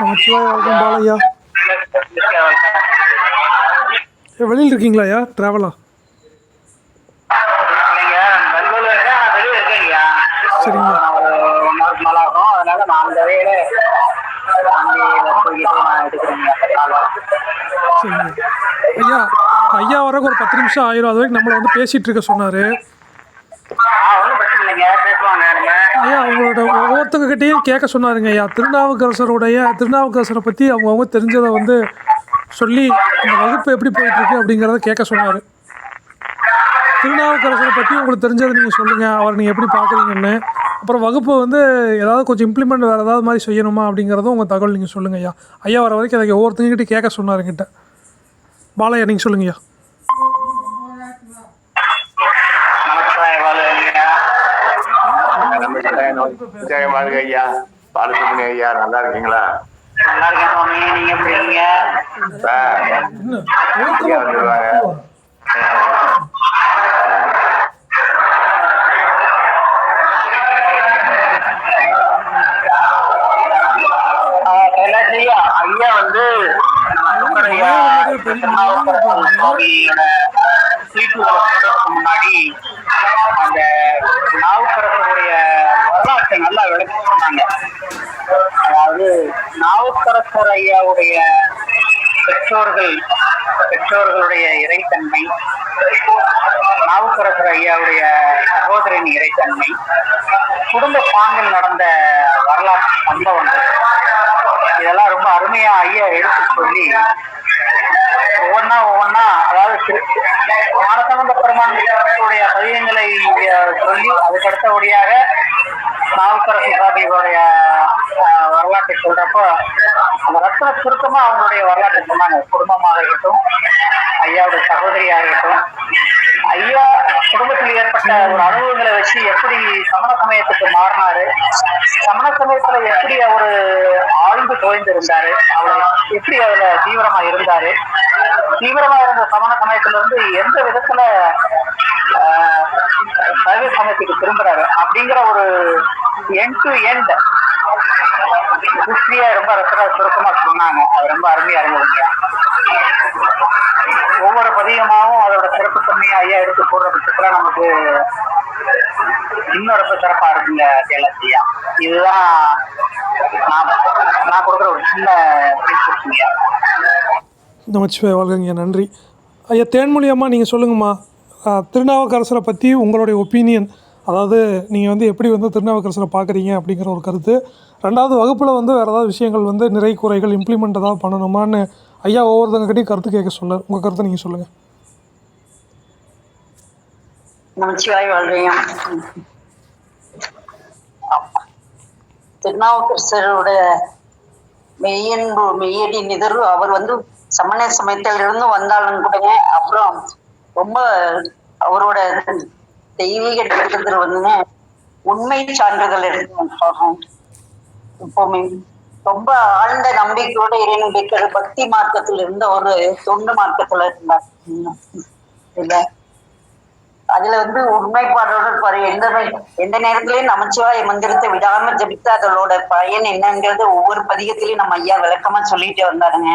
நமச்சிவாய வாழ்கம் பாலையா. வெளியில் இருக்கீங்களா ஐயா? ட்ராவலா? சரிங்க. சரிங்க ஐயா. ஐயா வரக்கு ஒரு 10 நிமிஷம் ஆயிரும். அது வரைக்கும் நம்மளை வந்து பேசிகிட்டு இருக்க சொன்னார். ஐயா உங்களோட ஒவ்வொருத்தங்கிட்டையும் கேட்க சொன்னாருங்க ஐயா. திருநாவுக்கரசரை பற்றி அவங்கவுங்க தெரிஞ்சதை வந்து சொல்லி அந்த வகுப்பு எப்படி போயிட்டுருக்கு அப்படிங்கிறத கேட்க சொன்னார். திருநாவுக்கரசரை பற்றி உங்களுக்கு தெரிஞ்சதை நீங்கள் சொல்லுங்கள், அவர் நீங்கள் எப்படி பார்க்குறீங்கன்னு. அப்புறம் வகுப்பு வந்து ஏதாவது கொஞ்சம் இம்ப்ளிமெண்ட் வேறு ஏதாவது மாதிரி செய்யணுமா அப்படிங்கிறதும் உங்கள் தகவல் நீங்கள் சொல்லுங்கள் ஐயா. ஐயா வர வரைக்கும் அதை ஒவ்வொருத்தங்கிட்ட கேட்க சொன்னாருங்கிட்ட. பாலையா நீங்கள் சொல்லுங்க ஐயா. ஐயா பாலசுப்ரமணிய ஐயா, நல்லா இருக்கீங்களா? நல்லா இருக்கேன் சுவாமி, நீங்க எப்படி இருக்கீங்க? வந்துருவாங்க. ஐயா வந்து முன்னாடி அந்த நாவுக்கரசருடைய வரலாற்றை நல்லா விளக்கி சொன்னாங்க. அதாவது நாவுக்கரசர் ஐயாவுடைய பெற்றோர்களுடைய இறைத்தன்மை, நாவுக்கரசர் ஐயாவுடைய சகோதரின் இறைத்தன்மை, குடும்ப பாங்கில் நடந்த வரலாற்று சம்பவங்கள், இதெல்லாம் ரொம்ப அருமையா ஐயா எடுத்து சொல்லி ஒவ்வொன்னா அதாவது ஞானசம்பந்த பெருமானுடைய பதிகங்களை சொல்லி அதுக்கு அடுத்தபடியாக நாவுக்கரசு சாதிகளுடைய வரலாற்றை சொல்றப்போ அந்த ரத்தன சுருக்கமா அவங்களுடைய வரலாற்றை சொன்னாங்க. குடும்பமாக இருக்கட்டும், ஐயாவுடைய சகோதரியாக இருக்கட்டும், ஐயா குடும்பத்தில் ஏற்பட்ட ஒரு அனுபவங்களை வச்சு எப்படி சமண சமயத்துக்கு மாறினாரு, சமண சமயத்துல எப்படி அவரு ஆழ்ந்து தோய்ந்திருந்தாரு, அவர் எப்படி அதுல தீவிரமா இருந்தாரு, தீவிரமா இருந்த சமண சமயத்துல இருந்து எந்த விதத்துல சைவ சமயத்துக்கு திரும்புறாரு அப்படிங்கிற ஒரு எண்ட் டு எண்ட் ஹிஸ்டரியா ரொம்ப சுருக்கமா சொன்னாங்க. அது ரொம்ப அருமையா இருந்ததுங்க. ஒவ்வொரு பதிகமாவும் அதோட சிறப்புத்தன்மையை ஐயா எடுத்து போடுற பட்சத்துல நமக்கு இன்னும் ரொம்ப சிறப்பா இருக்குங்க கேலசியா. இதுதான் நான் கொடுக்குற ஒரு சின்ன பிரின்சிப்ங்க. நமச்சிவாய வாழ்க. நன்றி ஐயா. தேன்மொழி அம்மா நீங்கள் சொல்லுங்கம்மா, திருநாவுக்கரசரை பற்றி உங்களுடைய ஒப்பீனியன், அதாவது நீங்கள் வந்து எப்படி வந்து திருநாவுக்கரசரை பார்க்குறீங்க அப்படிங்கிற ஒரு கருத்து. ரெண்டாவது வகுப்பில் வந்து வேறு ஏதாவது விஷயங்கள் வந்து நிறை குறைகள் இம்ப்ளிமெண்ட் ஏதாவது பண்ணணுமான்னு ஐயா ஒவ்வொருத்தங்கிட்டையும் கருத்து கேட்க சொன்னார். உங்கள் கருத்தை நீங்கள் சொல்லுங்கள். நமச்சிவாய் வாழ்றீங்க. திருநாவுக்கரசருடைய மெய்யடி நிதர்வு, அவர் வந்து சமண சமயத்திலிருந்து வந்தாலும் கூட அப்புறம் ரொம்ப அவரோட தெய்வீக இடத்துல வந்து உண்மை சான்றுகள் எடுத்து இப்போமே ரொம்ப ஆழ்ந்த நம்பிக்கையோட இறைநம்பிக்கை பக்தி மார்க்கத்துல இருந்த ஒரு தொண்டு மார்க்கத்துல இருந்தார் இல்ல. அதுல வந்து உண்மைப்பாடோட இருப்பாரு. எந்த நேரத்திலயும் நமச்சிவாய மந்திரத்தை விடாம ஜபித்து அதோட பயன் என்னங்கிறது ஒவ்வொரு பதிகத்திலயும் நம்ம ஐயா விளக்கமா சொல்லிட்டு வந்தாருங்க.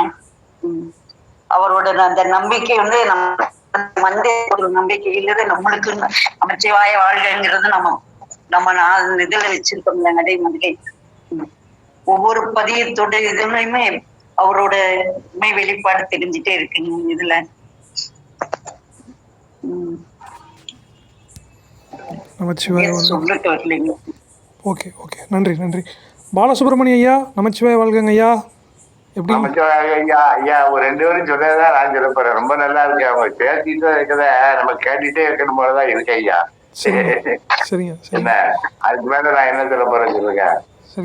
அவரோட அந்த நம்பிக்கை வந்து ஒரு நம்பிக்கையில நம்மளுக்கு நமச்சிவாய வாழ்கிறது நம்ம இதுல வச்சிருக்கோம்ல நடைமுறை. ஒவ்வொரு பதியத்தோட இதுலயுமே அவரோட உண்மை வெளிப்பாடு தெரிஞ்சுட்டே இருக்குங்க இதுல. சொல்லிட்டு வரலைங்க. ஓகே ஓகே, நன்றி நன்றி. பாலசுப்ரமணிய ஐயா, நமச்சிவாய வாழ்கங்க ஐயா. எப்படி ஐயா? ஐயா ஒரு 2 பேரும் சொன்னதான் நான் சொல்ல போறேன். ரொம்ப நல்லா இருக்கு. அவங்க பேசிட்டு இருக்கத நம்ம கேட்டுட்டே இருக்கணும் போலதான் இருக்கு ஐயா. சரிங்க. என்ன அதுக்கு மேல நான் என்ன சொல்ல போறேன் சொல்லுங்க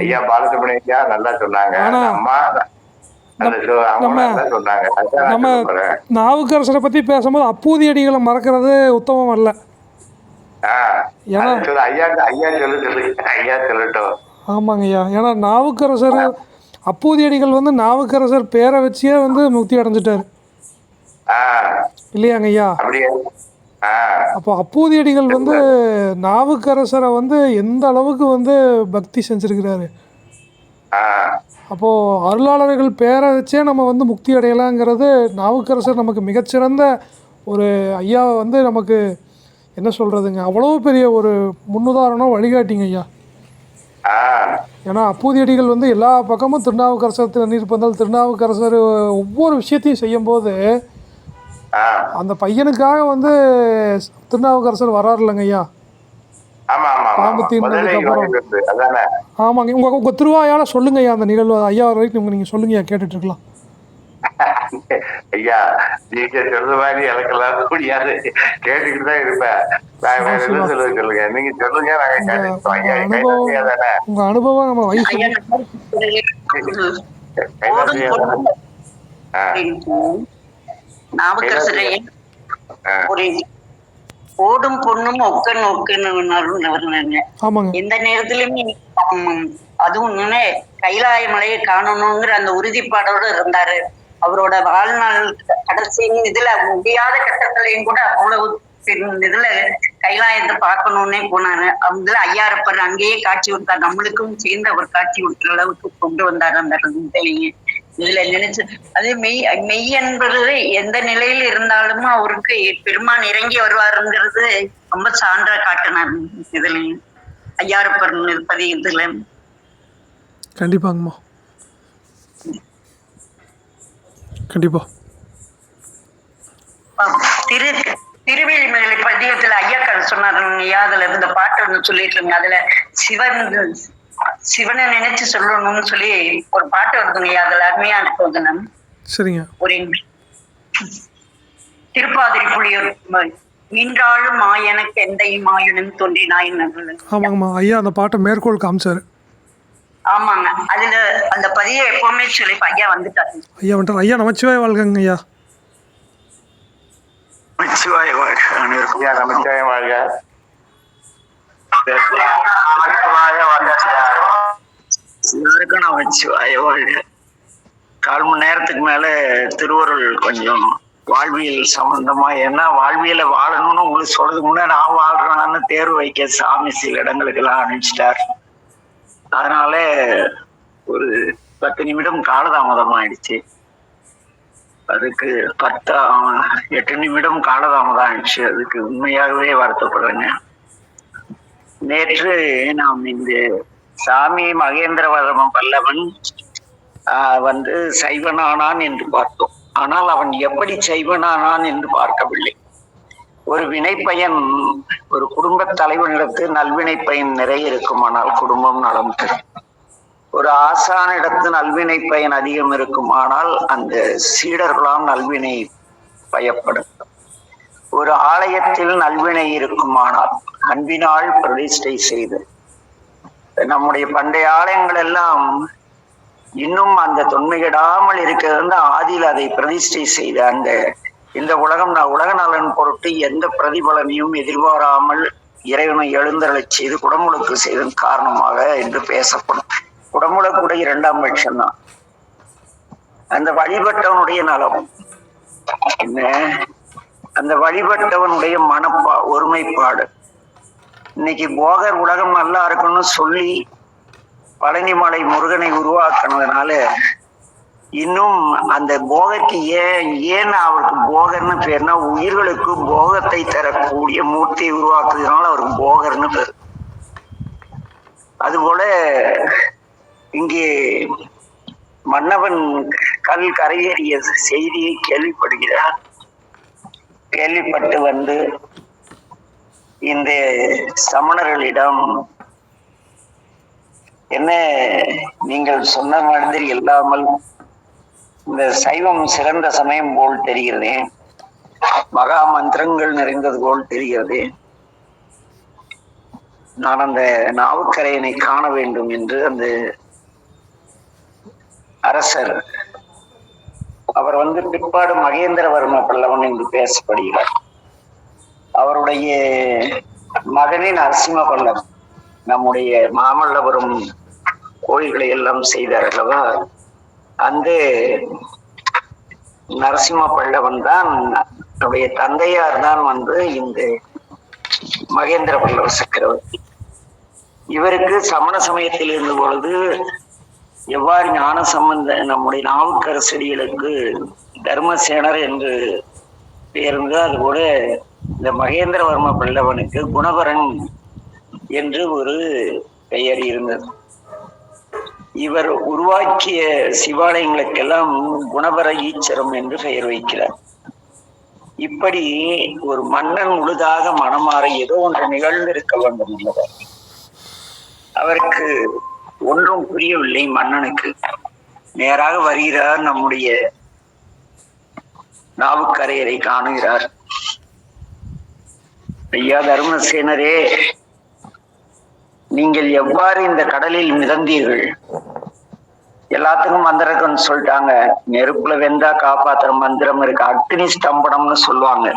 ஐயா. பாலசுப்ரமணிய ஐயா நல்லா சொன்னாங்க. அம்மா நம்ம நாவுக்கரசரை பத்தி பேசும்போது அப்பூதி அடிகளை மறக்கிறது உத்தமம் அல்ல. ஆமாங்க ஐயா. ஏன்னா நாவுக்கரசர் அப்பூதி அடிகள் வந்து நாவுக்கரசர் பேரை வச்சே வந்து முக்தி அடைஞ்சிட்டாரு இல்லையாங்க ஐயா? அப்போ அப்பூதி அடிகள் வந்து நாவுக்கரசரை வந்து எந்த அளவுக்கு வந்து பக்தி செஞ்சிருக்கிறாரு. அப்போது அருளாளர்கள் பேரை வச்சே நம்ம வந்து முக்தி அடையலாங்கிறது நாவுக்கரசர் நமக்கு மிகச்சிறந்த ஒரு ஐயாவை வந்து நமக்கு என்ன சொல்கிறதுங்க, அவ்வளோ பெரிய ஒரு முன்னுதாரணம் வழிகாட்டிங்க ஐயா. ஏன்னா அப்பூதியடிகள் வந்து எல்லா பக்கமும் திருநாவுக்கரசர் திருநீர் பந்தல் திருநாவுக்கரசர் ஒவ்வொரு விஷயத்தையும் செய்யும்போது அந்த பையனுக்காக வந்து திருநாவுக்கரசர் வராரு இல்லைங்க ஐயா. பாம்பு தீர்ந்ததுக்கு அப்புறம் ஆமாங்க. உங்கள் திருவாயால் சொல்லுங்க ஐயா அந்த நிகழ்வு. ஐயா வரைக்கும் நீங்கள் சொல்லுங்க ஐயா, கேட்டுட்டு இருக்கலாம். ஐயா நீங்க சொல்ற மாதிரி எனக்கெல்லாம் முடியாது, கேட்டுக்கிட்டு தான் இருப்பேன். நான் வேற எதுவும் சொல்லுங்க, நீங்க சொல்லுங்க. உங்க அனுபவம் நம்ம வயசு நாவுக்கரசரே ஒரு ஓடும் பொண்ணும் ஒக்கன்னு எந்த நேரத்திலுமே அதுவும் கைலாய மலையை காணணுங்கிற அந்த உறுதிப்பாடோடு இருந்தாரு. அவரோட வாழ்நாள் கடைசியும் இதுல முடியாத கட்டத்திலையும் கூட அவ்வளவு இதுல கைலாயத்தை பார்க்கணும்னே போனாரு. அதுல ஐயாரப்பர் அங்கேயே காட்சி கொடுத்தார். நம்மளுக்கும் சேர்ந்து அவர் காட்சி கொடுக்குற அளவுக்கு கொண்டு வந்தாரு அந்த இதுல நினைச்சு. அது மெய் என்பது எந்த நிலையில இருந்தாலும் அவருக்கு பெருமான் இறங்கி வருவாருங்கிறது ரொம்ப சான்றா காட்டினார் இதுலயும் ஐயாரப்பர் பதியத்துல. கண்டிப்பாங்கம்மா, கண்டிப்பா. திருவேலிமலை பதியத்துல ஐயாக்கள் சொன்னாருங்க, அதுல இருந்த பாட்டு ஒண்ணு சொல்லிட்டு இருங்க. அதுல சிவனை நினைச்சு சொல்லணும்னு சொல்லி ஒரு பாட்டு வருதுங்க, அதுல அருமையா இருக்குங்க. சரிங்க. ஒரு திருப்பாதிரி புலியூர் மீன்றாலும் மாயனுக்கு எந்தையும் மாயுனும் தோன்றினாயின். ஆமாங்கம்மா, ஐயா அந்த பாட்டை மேற்கோள் காமிச்சாரு. ஆமாங்க, அதுல அந்த பதிய எப்பவுமே சொல்லி ஐயா வந்துட்டாரு. ஐயா வந்துட்டார். ஐயா நமச்சிவாய வாழ்கங்க ஐயா. நமச்சிவாய வாழ்க. நமச்சிவாய வாழ்க. எல்லாருக்கும் நமச்சிவாய வாழ்க. 4 மணி நேரத்துக்கு மேல திருவருள் கொஞ்சம் வாழ்வியல் சம்பந்தமா, ஏன்னா வாழ்வியலை வாழணும்னு உங்களுக்கு சொல்றதுக்கு முன்னாடி நான் வாழ்றேன்னு தேர்வு வைக்க சாமி சில இடங்களுக்கு எல்லாம் அனுப்பிச்சிட்டார். அதனால ஒரு 10 நிமிடம் காலதாமதம் ஆயிடுச்சு. அதுக்கு 8 நிமிடம் காலதாமதம் ஆயிடுச்சு. அதுக்கு உண்மையாகவே வருத்தப்படுறேங்க. நேற்று நாம் இந்த சாமி மகேந்திரவர்ம பல்லவன் வந்து சைவனானான் என்று பார்த்தோம். ஆனால் அவன் எப்படி சைவனானான் என்று பார்க்கவில்லை. ஒரு வினைப்பயன், ஒரு குடும்ப தலைவனிடத்து நல்வினை பயன் நிறைய இருக்குமானால் குடும்பம் நலம் பெறும். ஒரு ஆசானிடத்து நல்வினை பயன் அதிகம் இருக்குமானால் அந்த சீடர்களாம் நல்வினை பயப்படும். ஒரு ஆலயத்தில் நல்வினை இருக்குமானால் அன்பினால் பிரதிஷ்டை செய்து, நம்முடைய பண்டைய ஆலயங்கள் எல்லாம் இன்னும் அந்த தொன்மையிடாமல் இருக்கிறது. ஆதியில் அதை பிரதிஷ்டை செய்த அந்த இந்த உலக நலன் பொருட்டு எந்த பிரதிபலனையும் எதிர்பாராமல் இறைவனை எழுந்தருளச் செய்து குடமுழுக்கு செய்ததன் காரணமாக என்று பேசப்படும். குடமுழுக்கு 2ஆம் பட்சம் தான். அந்த வழிபட்டவனுடைய நலம் என்ன, அந்த வழிபட்டவனுடைய ஒருமைப்பாடு. இன்னைக்கு போகர் உலகம் நல்லா இருக்கணும்னு சொல்லி பழனிமலை முருகனை உருவாக்குனதுனால இன்னும் அந்த போகருக்கு ஏன் அவருக்கு போகர்னு பேர்னா, உயிர்களுக்கு போகத்தை தரக்கூடிய மூர்த்தியை உருவாக்குறதுனால அவருக்கு போகர்னு பேர். அதுபோல இங்கே மன்னவன் கல் கரையேறிய செய்தியை கேள்விப்படுகிறார். கேள்விப்பட்டு வந்து இந்த சமணர்களிடம், என்ன நீங்கள் சொன்ன மாதிரி இல்லாமல் இந்த சைவம் சிறந்த சமயம் போல் தெரிகிறது, மகா மந்திரங்கள் நிறைந்தது போல் தெரிகிறது, நான் அந்த நாவுக்கரையனை காண வேண்டும் என்று அந்த அரசர், அவர் வந்து பிற்பாடு மகேந்திரவர்ம பல்லவன் என்று பேசப்படுகிறார். அவருடைய மகனே நரசிம்ம பல்லவன் நம்முடைய மாமல்லபுரம் கோயில்களை எல்லாம் செய்தார் அல்லவா. அந்த நரசிம்ம பல்லவன் தான், அவருடைய தந்தையார் தான் வந்து இந்த மகேந்திர பல்லவ சக்கரவர்த்தி. இவருக்கு சமண சமயத்தில் இருந்த பொழுது எவ்வாறு ஞான சம்பந்த நம்முடைய நாவுக்கரசடிகளுக்கு தர்மசேனர் என்று பெயர் இருந்தது, அதுபோல இந்த மகேந்திரவர்ம பல்லவனுக்கு குணபரன் என்று ஒரு பெயர் இருந்தது. இவர் உருவாக்கிய சிவாலயங்களுக்கெல்லாம் குணபர ஈச்சரம் என்று பெயர் வைக்கிறார். இப்படி ஒரு மன்னன் முழுதாக மனமாற ஏதோ ஒன்று நிகழ்ந்திருக்க வேண்டும் என்பவர். அவருக்கு ஒன்றும் புரியவில்லை. மன்னனுக்கு நேராக வருகிறார், நம்முடைய நாவுக்கரையரை காணுகிறார். ஐயா தர்மசேனரே, நீங்கள் எவ்வாறு இந்த கடலில் மிதந்தீர்கள்? எல்லாத்துக்கும் மந்திரம்னு சொல்லிட்டாங்க. நெருப்புல வெந்தா காப்பாத்துற மந்திரம் இருக்கு, அக்னி ஸ்தம்பனம்னு சொல்லுவாங்க.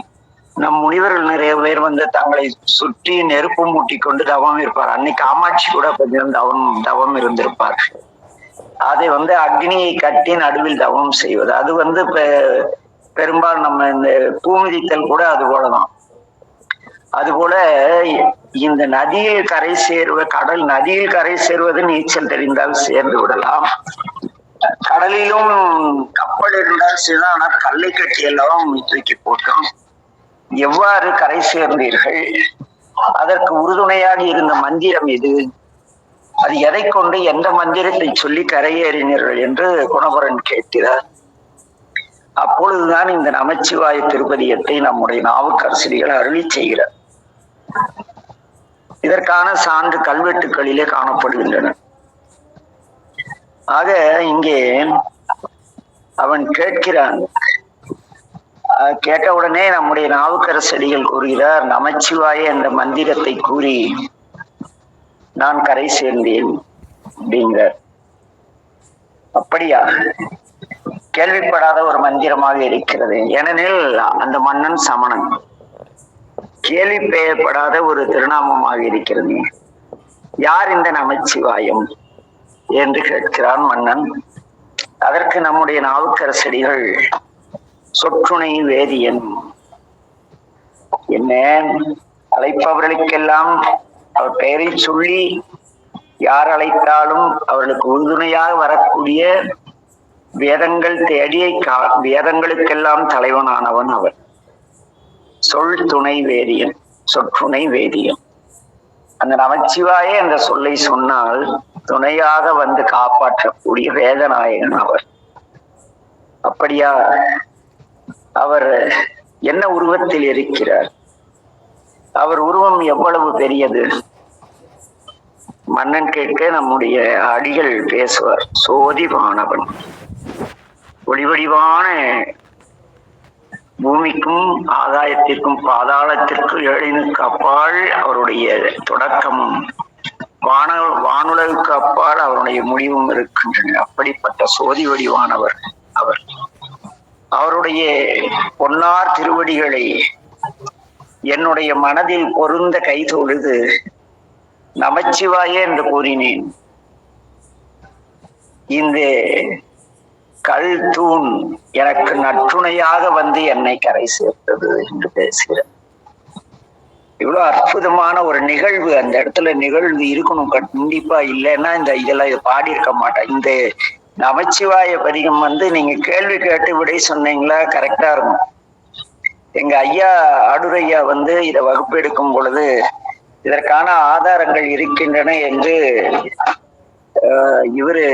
நம் முனிவர்கள் நிறைய பேர் வந்து தங்களை சுற்றி நெருப்பு மூட்டி கொண்டு தவம் இருப்பார். அன்னைக்கு காமாட்சி கூட கொஞ்சம் தவம் இருந்திருப்பார். அதை வந்து அக்னியை கட்டி நடுவில் தவம் செய்வது, அது வந்து பெரும்பாலும் நம்ம இந்த பூமிதித்தல் கூட அது போலதான். அதுபோல இந்த நதியில் கரை கடல் நதியில் கரை சேர்வது நீச்சல் தெரிந்தால் சேர்ந்து விடலாம். கடலிலும் கப்பல் இருந்தால் சேர்ந்தா, ஆனால் கல்லை கட்டி எல்லாம் தூக்கி போட்டோம். எவ்வாறு கரை சேர்ந்தீர்கள்? அதற்கு உறுதுணையாக இருந்த மந்திரம் எது? அது எதை கொண்டு எந்த மந்திரத்தை சொல்லி கரையேறினீர்கள் என்று குணபரன் கேட்கிறார். அப்பொழுதுதான் இந்த நமச்சிவாய திருப்பதியத்தை நம்முடைய நாவுக்கரசடிகள் அருளி செய்கிறார். இதற்கான சான்று கல்வெட்டுக்களிலே காணப்படுகின்றன. ஆக இங்கே அவன் கேட்கிறான். கேட்ட உடனே நம்முடைய நாவுக்கரசடிகள் கூறுகிறார், நமச்சிவாய என்ற மந்திரத்தை கூறி நான் கரை சேர்ந்தேன் அப்படிங்கிற. அப்படியா? கேள்விப்படாத ஒரு மந்திரமாக இருக்கிறது. ஏனெனில் அந்த மன்னன் சமணன். கேள்வி பெயர்படாத ஒரு திருநாமமாக இருக்கிறது. யார் இந்த நமச்சிவாயம் என்று கேட்கிறான் மன்னன். அதற்கு நம்முடைய நாவுக்கரசடிகள் சொற்றுணை வேதியன், என்ன அழைப்பவர்களுக்கெல்லாம் அவர் பெயரை சொல்லி யார் அழைத்தாலும் அவர்களுக்கு உறுதுணையாக வரக்கூடிய வேதங்கள் தேடிய வேதங்களுக்கெல்லாம் தலைவனானவன் அவர். சொல் துணை வேதியன், சொற்றுணை வேதியன். அந்த நமச்சிவாயே என்ற சொல்லை சொன்னால் துணையாக வந்து காப்பாற்றக்கூடிய வேதநாயகன் அவர். அப்படியா? அவர் என்ன உருவத்தில் இருக்கிறார்? அவர் உருவம் எவ்வளவு பெரியது? மன்னன் கேட்க நம்முடைய அடிகள் பேசுவார். சோதிவானவன், ஒளிவடிவான, பூமிக்கும் ஆகாயத்திற்கும் பாதாளத்திற்கும் ஏழினுக்கு அப்பால் அவருடைய தொடக்கமும் வானுலகுக்கு அப்பால் அவருடைய முடிவும் இருக்கின்றன. அப்படிப்பட்ட சோதி வடிவானவர் அவர். அவருடைய பொன்னார் திருவடிகளை என்னுடைய மனதில் பொருந்த கை தொழுது நமச்சிவாயே என்று கூறினேன். இந்த கல் தூண் எனக்கு நற்றுணையாக வந்து என்னை கரை சேர்த்தது என்று பேசுகிறேன். இவ்வளவு அற்புதமான ஒரு நிகழ்வு. அந்த இடத்துல நிகழ்வு இருக்கணும் கண்டிப்பா. இல்லைன்னா இதெல்லாம் பாடியிருக்க மாட்டேன். இந்த நமச்சிவாய பதிகம் வந்து நீங்க கேள்வி கேட்டு விடை சொன்னீங்களா கரெக்டா இருக்கும். எங்க ஐயா ஆடுரையா வந்து இதை வகுப்பு எடுக்கும் பொழுது இதற்கான ஆதாரங்கள் இருக்கின்றன என்று இவரு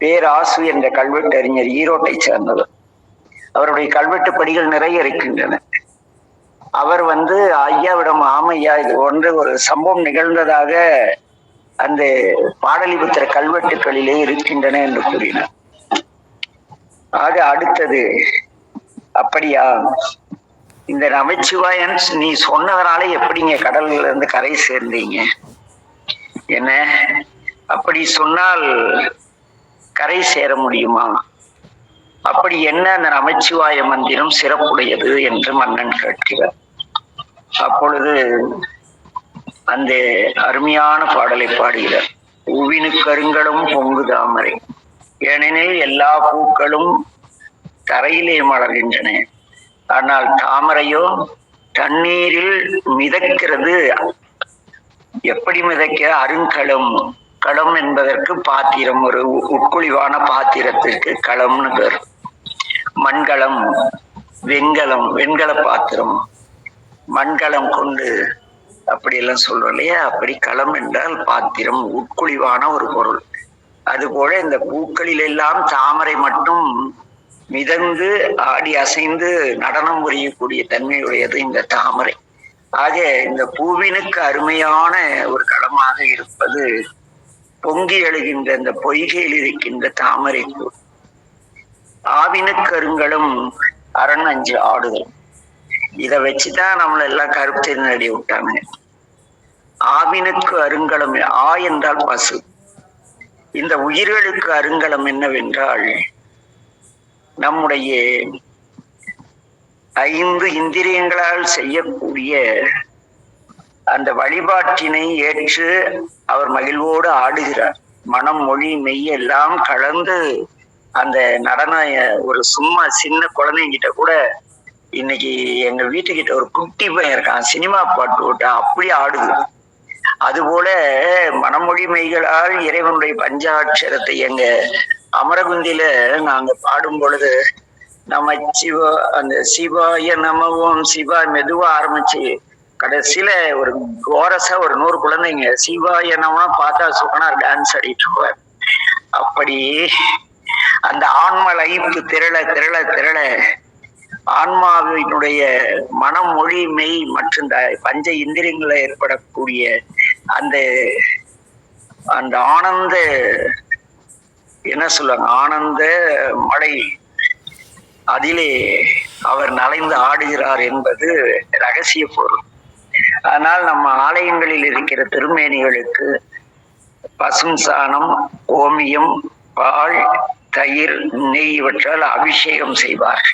பேராசு என்ற கல்வெட்டு அறிஞர், ஈரோட்டை சேர்ந்தவர், அவருடைய கல்வெட்டு படிகள் நிறைய இருக்கின்றன. அவர் வந்து ஐயாவிடம், ஆமையா இது ஒன்று ஒரு சம்பவம் நிகழ்ந்ததாக அந்த பாடலிபுத்திர கல்வெட்டுகளிலே இருக்கின்றன என்று கூறினார். ஆக அடுத்தது, அப்படியா இந்த நமச்சிவாயன் நீ சொன்னதனால எப்படிங்க கடல்ல இருந்து கரை சேர்ந்தீங்க? என்ன அப்படி சொன்னால் கரை சேர முடியுமா? அப்படி என்ன அந்த நமச்சிவாய மந்திரம் சிறப்புடையது என்று மன்னன் கேட்கிறார். அப்பொழுது அந்த அருமையான பாடலை பாடுகிறார். பூவினு கருங்களும் பொங்கு தாமரை, ஏனெனில் எல்லா பூக்களும் தரையிலே மலர்கின்றன, ஆனால் தாமரையோ தண்ணீரில் மிதக்கிறது. எப்படி மிதக்க? அருங்கலம், களம் என்பதற்கு பாத்திரம், ஒரு உட்குழிவான பாத்திரத்திற்கு களம்னு பேர். மண்கலம், வெண்கலம், வெண்கல பாத்திரம், மண்கலம் கொண்டு அப்படியெல்லாம் சொல்றோம் இல்லையா? அப்படி களம் என்றால் பாத்திரம், உட்குழிவான ஒரு பொருள். அதுபோல இந்த பூக்களில் எல்லாம் தாமரை மட்டும் மிதந்து ஆடி அசைந்து நடனம் புரியக்கூடிய தன்மையுடையது இந்த தாமரை. ஆக இந்த பூவினுக்கு அருமையான ஒரு களமாக இருப்பது பொங்கி எழுகின்ற இந்த பொய்கையில் இருக்கின்ற தாமரை பூ. ஆவினுக்கு அருங்கலம் அரண் அஞ்சு ஆடுதல். இதை வச்சுதான் நம்மள எல்லாம் கருத்து நடி விட்டாங்க. ஆவினுக்கு அருங்கலம், ஆ என்றால் பசு. இந்த உயிர்களுக்கு அருங்கலம் என்னவென்றால் நம்முடைய 5 இந்திரியங்களால் செய்யக்கூடிய அந்த வழிபாட்டினை ஏற்று அவர் மகிழ்வோடு ஆடுகிறார். மனம், மொழி, மெய் எல்லாம் கலந்து அந்த நடன ஒரு சும்மா சின்ன குழந்தைங்கிட்ட கூட, இன்னைக்கு எங்க வீட்டுக்கிட்ட ஒரு குட்டி பையன் இருக்கான், சினிமா பாட்டு போட்டா அப்படி ஆடுது. அதுபோல மனமொழி மெய்களால் இறைவனுடைய பஞ்சாட்சரத்தை எங்க அமரகுந்தில நாங்க பாடும் பொழுது நம்ம அந்த சிவாய நமவோம் சிவா மெதுவா ஆரம்பிச்சு கடைசியில ஒரு கோரஸா ஒரு 100 குழந்தைங்க சிவாய நம பார்த்தா சுகனார் டான்ஸ் ஆடிட்டு இருப்பார். அப்படி அந்த ஆன்ம லைஃப் திரள திரள திரள ஆன்மாவினுடைய மனம், மொழி, மெய் மற்றும் பஞ்ச இந்திரியங்களை ஏற்படக்கூடிய அந்த அந்த ஆனந்த, என்ன சொல்லுவாங்க, ஆனந்த மழை, அதிலே அவர் நலைந்து ஆடுகிறார் என்பது ரகசிய பொருள். ஆனால் நம்ம ஆலயங்களில் இருக்கிற திருமேனிகளுக்கு பசும் சாணம், கோமியம், பால், தயிர், நெய் இவற்றால் அபிஷேகம் செய்வார்.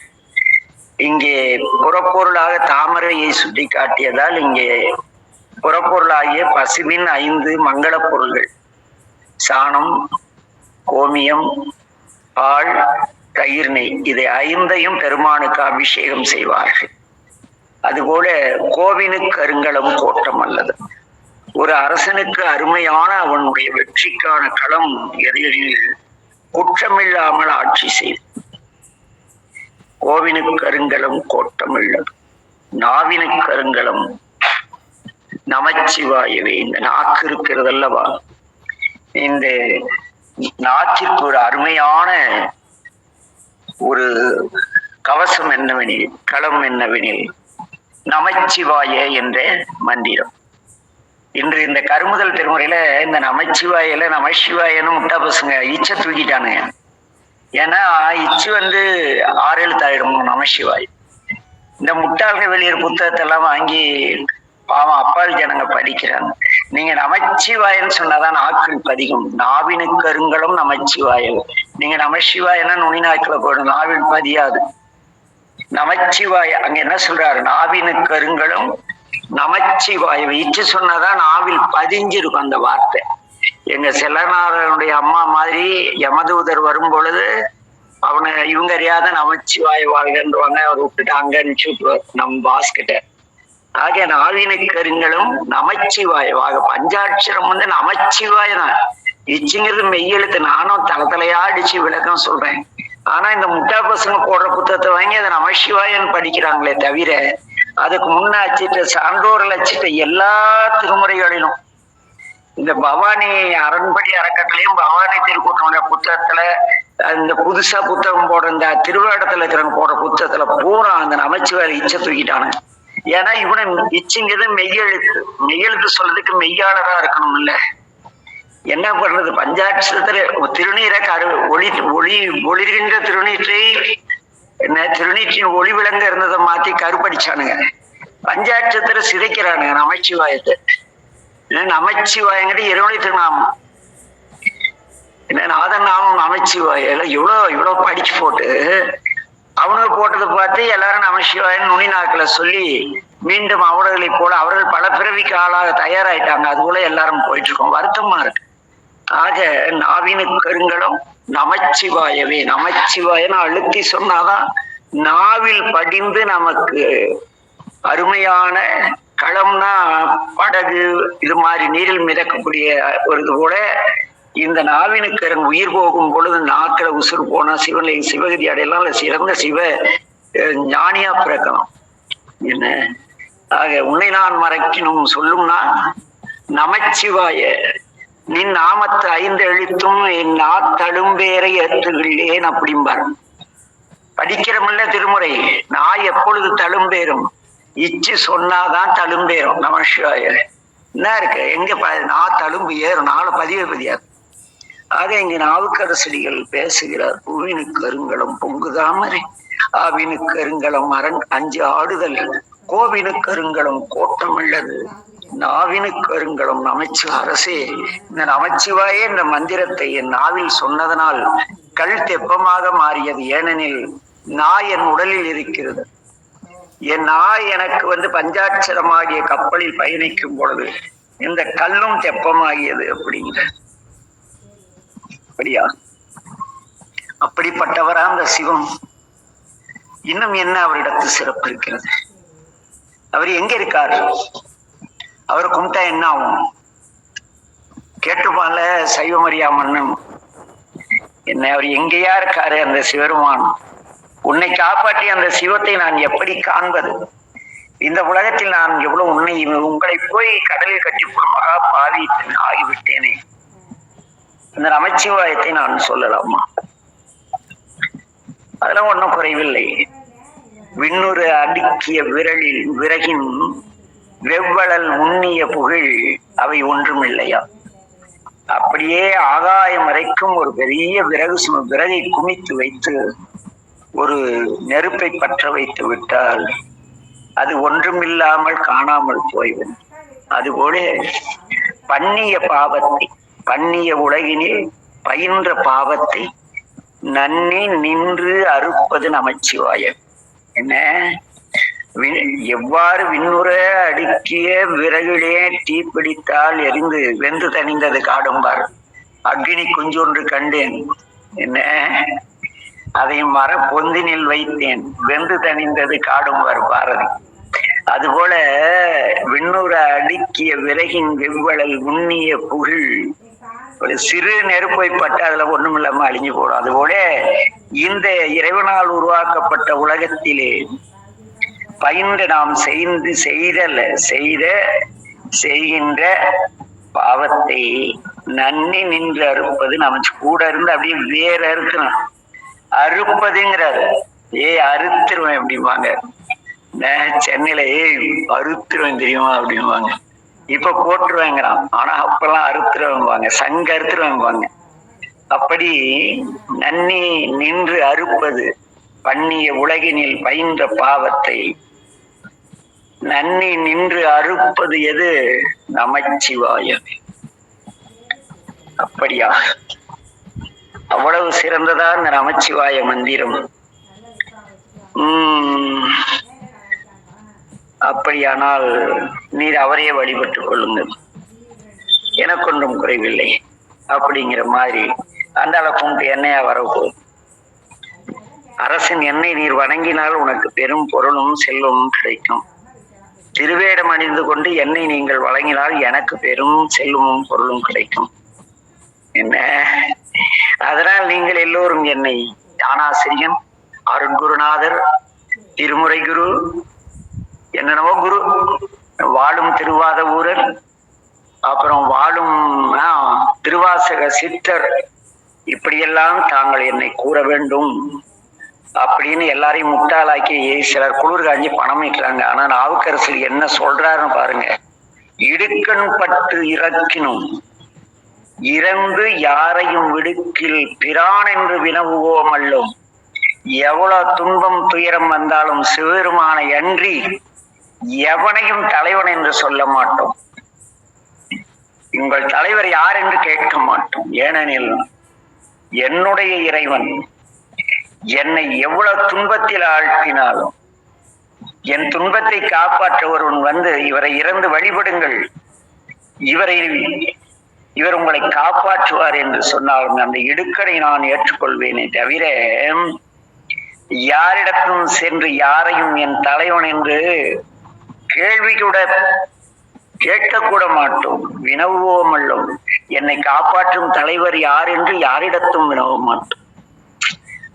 இங்கே புறப்பொருளாக தாமரையை சுட்டி காட்டியதால் இங்கே புறப்பொருளாகிய பசுவின் 5 மங்கள பொருள்கள் சாணம், கோமியம், பால், தயிர், நெய், இதை 5ஐயும் பெருமானுக்கு அபிஷேகம் செய்வார்கள். அதுபோல கோவினுக்கு அருங்கலம் கோட்டம் அல்லது ஒரு அரசனுக்கு அருமையான அவனுடைய வெற்றிக்கான களம் எதிரில் குற்றமில்லாமல் ஆட்சி செய்து. கோவினுக்கு அருங்கலம் கோட்டம் இல்லது. நாவினுக்கு அருங்கலம் நமச்சிவாயவே. இந்த நாக்கு இருக்கிறது அல்லவா, இந்த நாக்கிற்கு ஒரு அருமையான ஒரு கவசம் என்னவெனில், களம் என்னவெனில் நமச்சிவாய என்ற மந்திரம். இன்று இந்த கருமுதல் திருமுறையில இந்த நமச்சிவாயில நமசிவாயன்னு முட்டா பசங்க இச்சை தூக்கிட்டானுங்க. ஏன்னா இச்சு 6 எழுத்தாயிடும் நமசிவாய். இந்த முட்டாள்கள் வெளியேற புத்தகத்தை எல்லாம் வாங்கி பாவம் அப்பால் ஜனங்க படிக்கிறாங்க. நீங்க நமச்சிவாயன்னு சொன்னாதான் நாக்கள் பதிகும். நாவினுக்கு அருங்கலம் நமச்சிவாயம். நீங்க நமசிவாயன்னா நுனி நாக்கில் போடும், நாவில் பதியாது. நமச்சிவாய அங்க என்ன சொல்றாரு, நாவினுக்கு அருங்கலம் நமச்சிவாயம். இச்சு சொன்னாதான் நாவில் பதிஞ்சிருக்கும் அந்த வார்த்தை. எங்க செல்லநாதனுடைய அம்மா மாதிரி யமதூதர் வரும் பொழுது அவனை இவங்க அறியாத நமச்சிவாய வாழ்கன்றுவாங்க, அவர் விட்டுட்டு அங்க அனுப்பிச்சு நம் பாஸ்கிட்ட. ஆகிய நாவினுக்கு அருங்கலம் நமச்சிவாயவாக. பஞ்சாட்சரம் நமச்சிவாய தான். இச்சுங்கிறது மெய்யெழுத்து. நானும் தலையா அடிச்சு விளக்கம் சொல்றேன். ஆனா இந்த முட்டா பசங்க போடுற புத்தகத்தை வாங்கி அதை நமசிவாயன்னு படிக்கிறாங்களே தவிர அதுக்கு முன்ன அச்சிட்ட சான்றோர்கள் அச்சிட்ட எல்லா திருமுறைகளிலும் இந்த பவானி அரண்படி அறக்கட்டளையும் பவானி திருக்கூட்டமுடைய புத்தகத்துல இந்த புதுசா புத்தகம் போடுற இந்த திருவேடத்துல இருக்கிறவங்க போடுற புத்தகத்துல பூரா அந்த நமச்சிவாய இச்சை தூக்கிட்டானுங்க. ஏன்னா இவனை இச்சுங்கிறது மெய்யெழுத்து. மெய்யெழுத்து சொல்றதுக்கு மெய்யாளரா இருக்கணும் இல்ல. என்ன பண்றது, பஞ்சாட்சரத்துல திருநீரை ஒளிர்கின்ற திருநீற்றை என்ன திருநீற்றின் ஒளி விளங்க இருந்ததை மாத்தி கருப்படிச்சானுங்க. பஞ்சாட்சரத்துல சிதைக்கிறானுங்க நமச்சிவாயத்தை. நமச்சிவாயங்கிட்ட இறைவனை திருநாமம் என்ன நாதன் நாமம் நமச்சிவாய இவ்வளவு படிச்சு போட்டு அவனுக்கு போட்டதை பார்த்து எல்லாரும் நமசிவாயன் நுனி நாக்கில சொல்லி மீண்டும் அவர்களை போல அவர்கள் பல பிறவிக்கு ஆளாக தயாராயிட்டாங்க. அது போல எல்லாரும் போயிட்டு இருக்கோம். வருத்தமா இருக்கு. ஆக நாவினுக்கு கருங்கலம் நமச்சிவாயவே. நமச்சிவாயன்னு அழுத்தி சொன்னாதான் நாவில் படிந்து நமக்கு அருமையான களம்னா படகு, இது மாதிரி நீரில் மிதக்கக்கூடிய ஒரு இது போல இந்த நாவினுக்கு உயிர் போகும் பொழுது நாக்கில உசுறு போனா சிவனை சிவகதி அடையலாம், இல்ல சிறந்த சிவ ஞானியா பிறக்கலாம். என்ன ஆக உன்னை நான் மறைக்கணும் சொல்லும்னா நமச்சிவாய நின் நாமத்து 5 எழுத்தும் என் நாத்தழும்பேரை ஏற்றுகிள்ளேன் அப்படிம்பார். படிக்கிறமில்ல திருமுறை, நான் எப்பொழுது தழும்பேறும், இச்சு சொன்னாதான் தழும்பேறும். நமசிவாய என்ன இருக்கு எங்க நான் தழும்பு ஏறும், நாளை பதியாது. ஆக இங்கு நாவுக்கரசடிகள் பேசுகிறார். பூவினுக்கு கருங்கலம் பொங்குதாமரை, ஆவினுக்கு கருங்கலம் அரண் அஞ்சு ஆடுதல், கோவினுக்கு கருங்கலம் கோட்டம் உள்ளது, நாவினுக்கு கருங்கலம் நமச்சு அரசே. இந்த நமச்சிவாயே இந்த மந்திரத்தை என் நாவில் சொன்னதனால் கல் தெப்பமாக மாறியது. ஏனெனில் நாய் என் உடலில் இருக்கிறது. என் நாய் எனக்கு பஞ்சாட்சரமாகிய கப்பலில் பயணிக்கும் பொழுது இந்த கல்லும் தெப்பமாகியது அப்படிங்கிற. அப்படியா? அப்படிப்பட்டவரா அந்த சிவம்? இன்னும் என்ன அவரிடத்து சிறப்பு இருக்கிறது? அவர் எங்க இருக்காரு? அவரை கும்பிட்டா என்ன ஆகும்? கேட்டுப்பான்ல சைவமரியா மன்னன், என்ன அவர் எங்கேயா இருக்காரு அந்த சிவருமான்? உன்னை காப்பாற்றி அந்த சிவத்தை நான் எப்படி காண்பது? இந்த உலகத்தில் நான் எவ்வளவு உங்களை போய் கடலில் கட்டிப்போடும் மகா பாவி ஆகிவிட்டேனே. இந்த நமச்சிவாயத்தை நான் சொல்லலாமா? அதெல்லாம் ஒன்றும் குறைவில்லை. விண்ணுறு அடுக்கிய விறகின் வெவ்வளல் உண்ணிய புகழ் அவை ஒன்றும் இல்லையா? அப்படியே ஆகாயம் வரைக்கும் ஒரு பெரிய விறகை குமித்து வைத்து ஒரு நெருப்பை பற்ற வைத்து விட்டால் அது ஒன்றுமில்லாமல் காணாமல் போய்விடும். அதுபோல பண்ணிய உலகினில் பயின்ற பாவத்தை நன்னி நின்று அறுப்பது நமச்சிவாயம். என்ன எவ்வாறு விண்ணுற அடுக்கிய விறகிலே தீப்பிடித்தால் எரிந்து வெந்து தணிந்தது காடும்பார். அக்னி குஞ்சொன்று கண்டேன், என்ன அதை மர பொந்தினில் வைத்தேன், வெந்து தணிந்தது காடும்பார் பாரதி. அதுபோல விண்ணுற அடுக்கிய விறகின் வெவ்வளல் உண்ணிய புகழ் ஒரு சிறு நெருப்பை பட்டு அதுல ஒண்ணும் இல்லாம அழிஞ்சு போடும். அதுபோல இந்த இறைவனால் உருவாக்கப்பட்ட உலகத்திலே பயின்று நாம் செய்கின்ற பாவத்தை நன்னி நின்று அறுப்பது நமக்கு கூட இருந்து அப்படியே வேற அறுக்கணும். அறுப்பதுங்கிறாரு. அறுத்துருவேன் அப்படிம்பாங்க. சென்னையில அறுத்துருவேன் தெரியுமா அப்படிம்பாங்க. இப்ப போட்டுருவேங்கிறான். ஆனா அப்பெல்லாம் அறுத்துருவாங்க, சங்க அறுத்துருவாங்க. அப்படி நன்னி நின்று அறுப்பது பண்ணிய உலகினில் பயின்ற பாவத்தை நன்னி நின்று அறுப்பது எது? நமச்சிவாயமே. அப்படியா? அவ்வளவு சிறந்ததா இந்த நமச்சிவாய மந்திரம்? அப்படியானால் நீர் அவரையே வழிபட்டுக் கொள்ளுங்கள், எனக்கொன்றும் குறைவில்லை அப்படிங்கிற மாதிரி அந்த அளவுக்கு என்னையா வரப்போகுது? அரசின் எண்ணெய் நீர் வணங்கினால் உனக்கு பெரும் பொருளும் செல்வமும் கிடைக்கும். திருவேடம் அணிந்து கொண்டு என்னை நீங்கள் வழங்கினால் எனக்கு பெரும் செல்வமும் பொருளும் கிடைக்கும். என்ன அதனால் நீங்கள் எல்லோரும் என்னை ஞானாசிரியன், அருட்குருநாதர், திருமுறை குரு, என்னென்னவோ குரு, வாழும் திருவாத ஊரர், அப்புறம் வாழும் திருவாசக சித்தர், இப்படியெல்லாம் தாங்கள் என்னை கூற வேண்டும் அப்படின்னு எல்லாரையும் முட்டாளாக்கி சிலர் குளிர் காஞ்சி பணம் வைக்கிறாங்க. ஆனா நாவுக்கரசர் என்ன சொல்றாருன்னு பாருங்க. இடுக்கண் பட்டு இறக்கினும் இறந்து யாரையும் விடுக்கில் பிரான் என்று வினவுவோம் அல்லோம். எவ்வளவு துன்பம் துயரம் வந்தாலும் சிவபெருமானை அன்றி எவனையும் தலைவன் என்று சொல்ல மாட்டோம். உங்கள் தலைவர் யார் என்று கேட்க மாட்டோம். ஏனெனில் என்னுடைய இறைவன் என்னை எவ்வளவு துன்பத்தில் ஆழ்த்தினாலும் என் துன்பத்தை காப்பாற்ற ஒருவன் இவரை இறந்து வழிபடுங்கள், இவர் உங்களை காப்பாற்றுவார் என்று சொன்னாலும் அந்த இடுக்கடை நான் ஏற்றுக்கொள்வேனே தவிர யாரிடத்தும் சென்று யாரையும் என் தலைவன் என்று கேள்வி கூட கேட்கக்கூட மாட்டோம், வினவுவோம் அல்லோம். என்னை காப்பாற்றும் தலைவர் யார் என்று யாரிடத்தும் வினவ மாட்டோம்.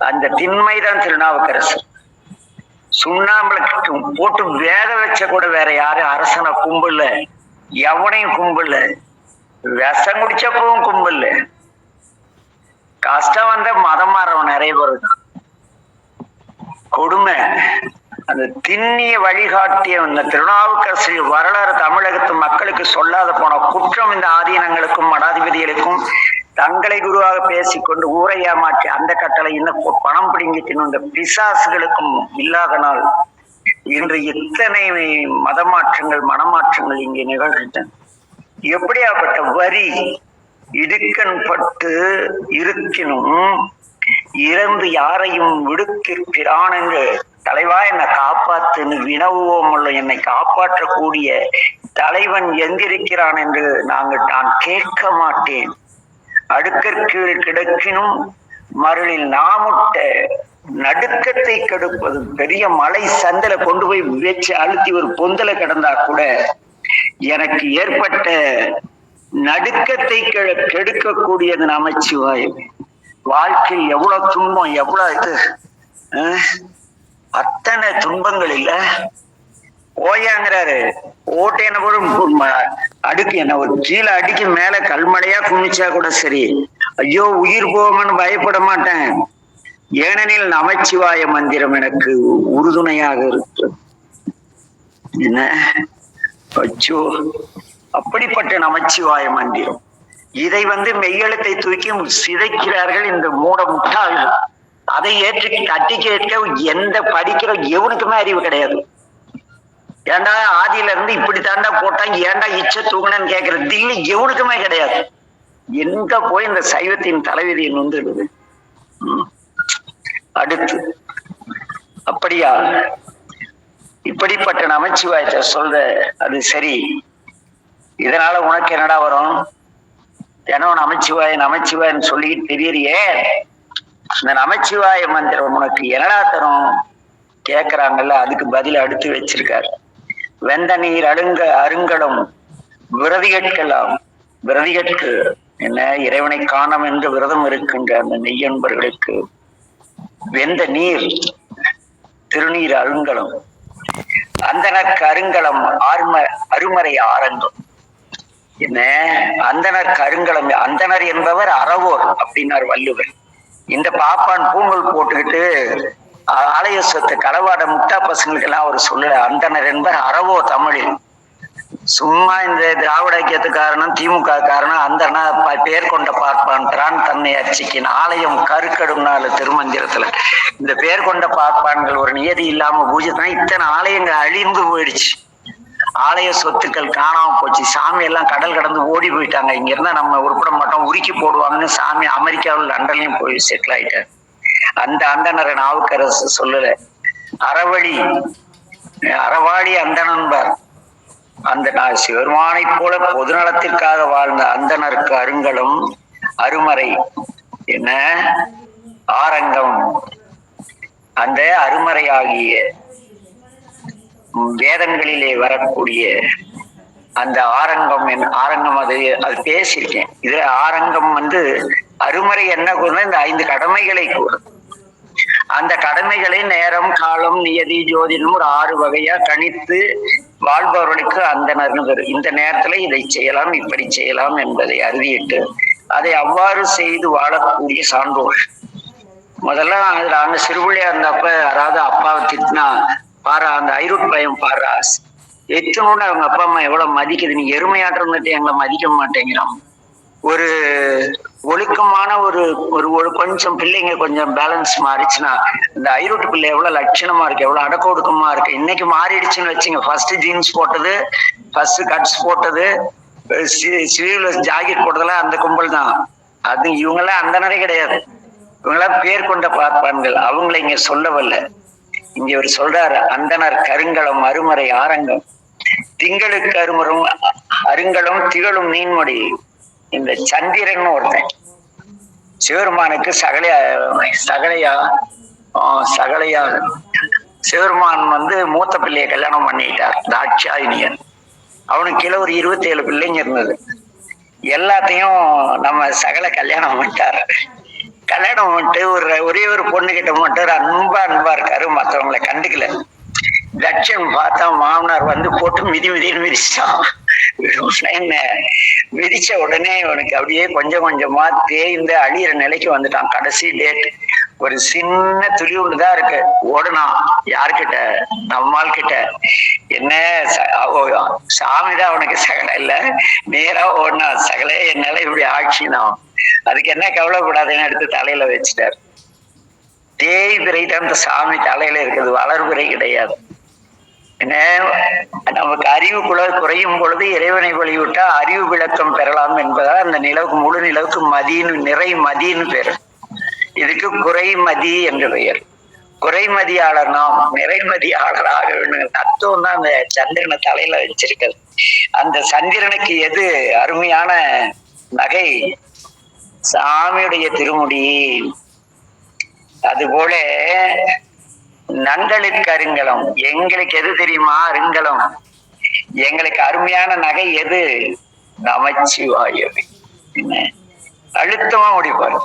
அந்த திண்மைதான் திருநாவுக்கரசர். சுண்ணாம்புல போட்டு வேக வச்ச கூட வேற யாரும் அரசனை கும்பல, எவனையும் கும்பல, விஷம் குடிச்சப்பவும் கும்பல. கஷ்டம் வந்த மதம் மாறவன் நிறைய பேர் தான். கொடுமை அந்த திண்ணிய வழிகாட்டிய இந்த திருநாவுக்கரசர் வரலாறு தமிழகத்து மக்களுக்கு சொல்லாத போன குற்றம் இந்த ஆதீனங்களுக்கும் மடாதிபதிகளுக்கும் தங்களை குருவாக பேசிக்கொண்டு ஊரை ஏமாற்றி அந்த கட்டளை இன்னும் பணம் பிடிங்கி தின்னும் இந்த பிசாசுகளுக்கும் இல்லாத நாள் இன்று இத்தனை மதமாற்றங்கள் மனமாற்றங்கள் இங்கே நிகழ்கின்றன. எப்படியாப்பட்ட வரி இடுக்கண் பட்டு இருக்கினும் இறந்து யாரையும் விடுக்கிறான் என்று தலைவா என்னை காப்பாத்துன்னு வினவுவோம் உள்ள என்னை காப்பாற்றக்கூடிய தலைவன் எங்கிருக்கிறான் என்று நான் கேட்க மாட்டேன். அடுக்கற்கீழ் கிடக்கினும் மருளில் நாமுட்ட நடுக்கத்தை கெடுப்பது பெரிய மலை சந்தல கொண்டு போய் வச்சு அழுத்தி ஒரு பொந்தல கிடந்தா கூட எனக்கு ஏற்பட்ட நடுக்கத்தை கெடுக்கக்கூடியது நமச்சிவாயம். வாழ்க்கையில் எவ்வளவு துன்பம், எவ்வளவு இது, அத்தனை துன்பங்கள் இல்ல ஓயாங்கிறாரு. ஓட்டு என்ன போல அடுக்கு என்ன ஒரு கீழே அடிக்கு மேல கல்மழையா குமிச்சா கூட சரி, ஐயோ உயிர் போகும்னு பயப்பட மாட்டேன். ஏனெனில் நமச்சிவாய மந்திரம் எனக்கு உறுதுணையாக இருக்கு. என்ன அச்சோ, அப்படிப்பட்ட நமச்சிவாய மந்திரம். இதை மெய்யெழுத்தை தூக்கி சிதைக்கிறார்கள் இந்த மூட முட்டாள்கள். அதை ஏற்று கட்டி கேட்க எந்த படிக்கிற எவனுக்குமே அறிவு கிடையாது. ஏண்டா ஆதியில இருந்து இப்படி தாண்டா போட்டா ஏண்டா இச்ச தூங்கினு கேட்கிற தில்லி எவனுக்குமே கிடையாது. எங்க போய் இந்த சைவத்தின் தலைவிதியை நொந்துடுது. அடுத்து அப்படியா இப்படிப்பட்ட நமச்சிவாயத்தை சொல்ற அது சரி. இதனால உனக்கு என்னடா வரும்? தினம் நமச்சிவாய நமச்சிவாயன்னு சொல்லிக்கிட்டு தெரியறியே, இந்த நமச்சிவாய மந்திரம் உனக்கு என்னடா தரும் கேக்குறாங்கல்ல. அதுக்கு பதில் அடுத்து வச்சிருக்காரு. வெந்த நீர் அருங்கலம் விரதிகட்கலாம். விரதிகட்கு என்ன? இறைவனை காணம் என்று விரதம் இருக்கின்ற அந்த மெய்யன்பர்களுக்கு வெந்த நீர் திருநீர் அருங்கலம், அந்தனர்க்கு அருங்கலம் அருமறை ஆரங்கம். என்ன அந்தனர் கருங்கலம்? அந்தனர் என்பவர் அறவோர் அப்படின்னார் வள்ளுவர். இந்த பாப்பான் பூங்கல் போட்டுக்கிட்டு ஆலய சொத்து களவாட முட்டா பசங்களுக்கு எல்லாம் அவர் சொல்லல. அந்தனர் என்பவர் அறவோ தமிழில். சும்மா இந்த திராவிட ஐக்கியத்துக்காரனும் திமுக காரணம் அந்த பேர் கொண்ட பார்ப்பான் பிரான் தன்னை அர்ச்சிக்கின் ஆலயம் கருக்கடும் நாள் திருமந்திரத்துல இந்த பேர் கொண்ட பார்ப்பான்கள் ஒரு நியதி இல்லாம பூஜைதான் இத்தனை ஆலயங்கள் அழிந்து போயிடுச்சு. ஆலய சொத்துக்கள் காணாம போச்சு. சாமி எல்லாம் கடல் கடந்து ஓடி போயிட்டாங்க. இங்க இருந்தா நம்ம உருப்பட மாட்டோம், உருக்கி போடுவாங்கன்னு சாமி அமெரிக்காவில் லண்டன்லயும் போய் செட்டில் ஆயிட்டார். அந்த அந்தனரை நாவுக்கரசு சொல்லல. அறவாளி அந்தனன்பார். அந்த சிவருமானை போல பொதுநலத்திற்காக வாழ்ந்த அந்தனருக்கு அருங்கலம் அருமறை என்ன ஆரங்கம். அந்த அருமறை ஆகிய வேதங்களிலே வரக்கூடிய அந்த ஆரங்கம் ஆரங்கம் அது பேசியிருக்கேன். இதுல ஆரங்கம் அருமறை என்ன கூறுனா இந்த 5 கடமைகளை கூறும். அந்த கடமைகளை நேரம் காலம் நியதி ஜோதிடம் ஒரு 6 வகையா கணித்து வாழ்பவர்களுக்கு அந்தனர்னு பேரு. இந்த நேரத்துல இதை செய்யலாம் இப்படி செய்யலாம் என்பதை அறிவிட்டு அதை அவ்வாறு செய்து வாழக்கூடிய சான்றோர். முதல்ல நாங்க சிறுபிள்ளையா இருந்தப்ப யாராவது அப்பாவை திட்டினா பாரா அந்த ஐரோட் பயம் பாரா எத்தனோன்னு அவங்க அப்பா அம்மா எவ்வளவு மதிக்குது. நீ எருமையாட்டம் இருந்துட்டு எங்களை மதிக்க மாட்டேங்கிறான். ஒரு ஒழுக்கமான ஒரு கொஞ்சம் பிள்ளைங்க கொஞ்சம் பேலன்ஸ் மாறிச்சுன்னா இந்த ஐரோட்டு பிள்ளை எவ்வளவு லட்சணமா இருக்கு, எவ்வளவு அடக்க ஒடுக்கமா இருக்கு. இன்னைக்கு மாறிடுச்சுன்னு வச்சுங்க. ஃபர்ஸ்ட் ஜீன்ஸ் போட்டது, ஃபர்ஸ்ட் கட்ஸ் போட்டது, ஸ்லீவ்லெஸ் ஜாக்கெட் போட்டதெல்லாம் அந்த கும்பல் தான். அது இவங்கெல்லாம் அந்த நிறைய கிடையாது. இவங்கெல்லாம் பேர் கொண்ட பார்ப்பான்கள். அவங்களை இங்க சொல்லவல்ல. இங்க ஒரு சொல்றாரு அந்தனர் கருங்கலம் அருமறை ஆரங்கம். திங்களுக்கு அருமரும் அருங்கலம் திகழும் நீன்மொழி. இந்த சந்திரன் ஒருத்தன் சிவருமானுக்கு சகலையா சிவருமான் மூத்த பிள்ளைய கல்யாணம் பண்ணிட்டார், தாட்சாயினியன். அவனுக்கு கீழே ஒரு 27 பிள்ளைங்க இருந்தது. எல்லாத்தையும் நம்ம சகல கல்யாணம் பண்ணிட்டாரு. கல்யாணம் பண்ணிட்டு ஒரே ஒரு பொண்ணு கிட்ட மட்டும் அன்பா இருக்காரு, மற்றவங்களை கண்டுக்கல. தட்சன் பார்த்தா மாமனார் போட்டு மிதின்னு மிதிச்சான். என்ன மிதிச்ச உடனே அவனுக்கு அப்படியே கொஞ்சம் கொஞ்சமா தேய்ந்து அழியிற நிலைக்கு வந்துட்டான். கடைசி டேட் ஒரு சின்ன துளி ஒண்ணுதான் இருக்கு. ஓடுனான் யாருக்கிட்ட? நம்மால் கிட்ட. என்ன சாமிதான் அவனுக்கு சகலை இல்ல, நேரா ஓடினா சகலே என்னால இப்படி ஆட்சினான். அதுக்கு என்ன கவலைப்படாதுன்னு எடுத்து தலையில வச்சுட்டாரு. தேய் பிறைதான் அந்த சாமி தலையில இருக்குது, வளர்பிறை கிடையாது. என்ன நமக்கு அறிவு குறையும் பொழுது இறைவனை வழிவிட்டா அறிவு விளக்கம் பெறலாம் என்பதால் அந்த நிலவுக்கு, முழு நிலவுக்கு மதின்னு, நிறை மதின்னு பேர். இதுக்கு குறைமதி என்று பெயர். குறைமதியாளர் நாம் நிறைமதியாளராக வேண்டும். தத்துவம் தான் அந்த சந்திரனை தலையில வச்சிருக்கிறது. அந்த சந்திரனுக்கு எது அருமையான நகை? சாமியுடைய திருமுடி. அதுபோல நங்களுக்கு அருங்கலம். எங்களுக்கு எது தெரியுமா? அருங்கலம். எங்களுக்கு அருமையான நகை எது? நமச்சிவாயவே. என்ன அழுத்தமா முடிப்பாரு.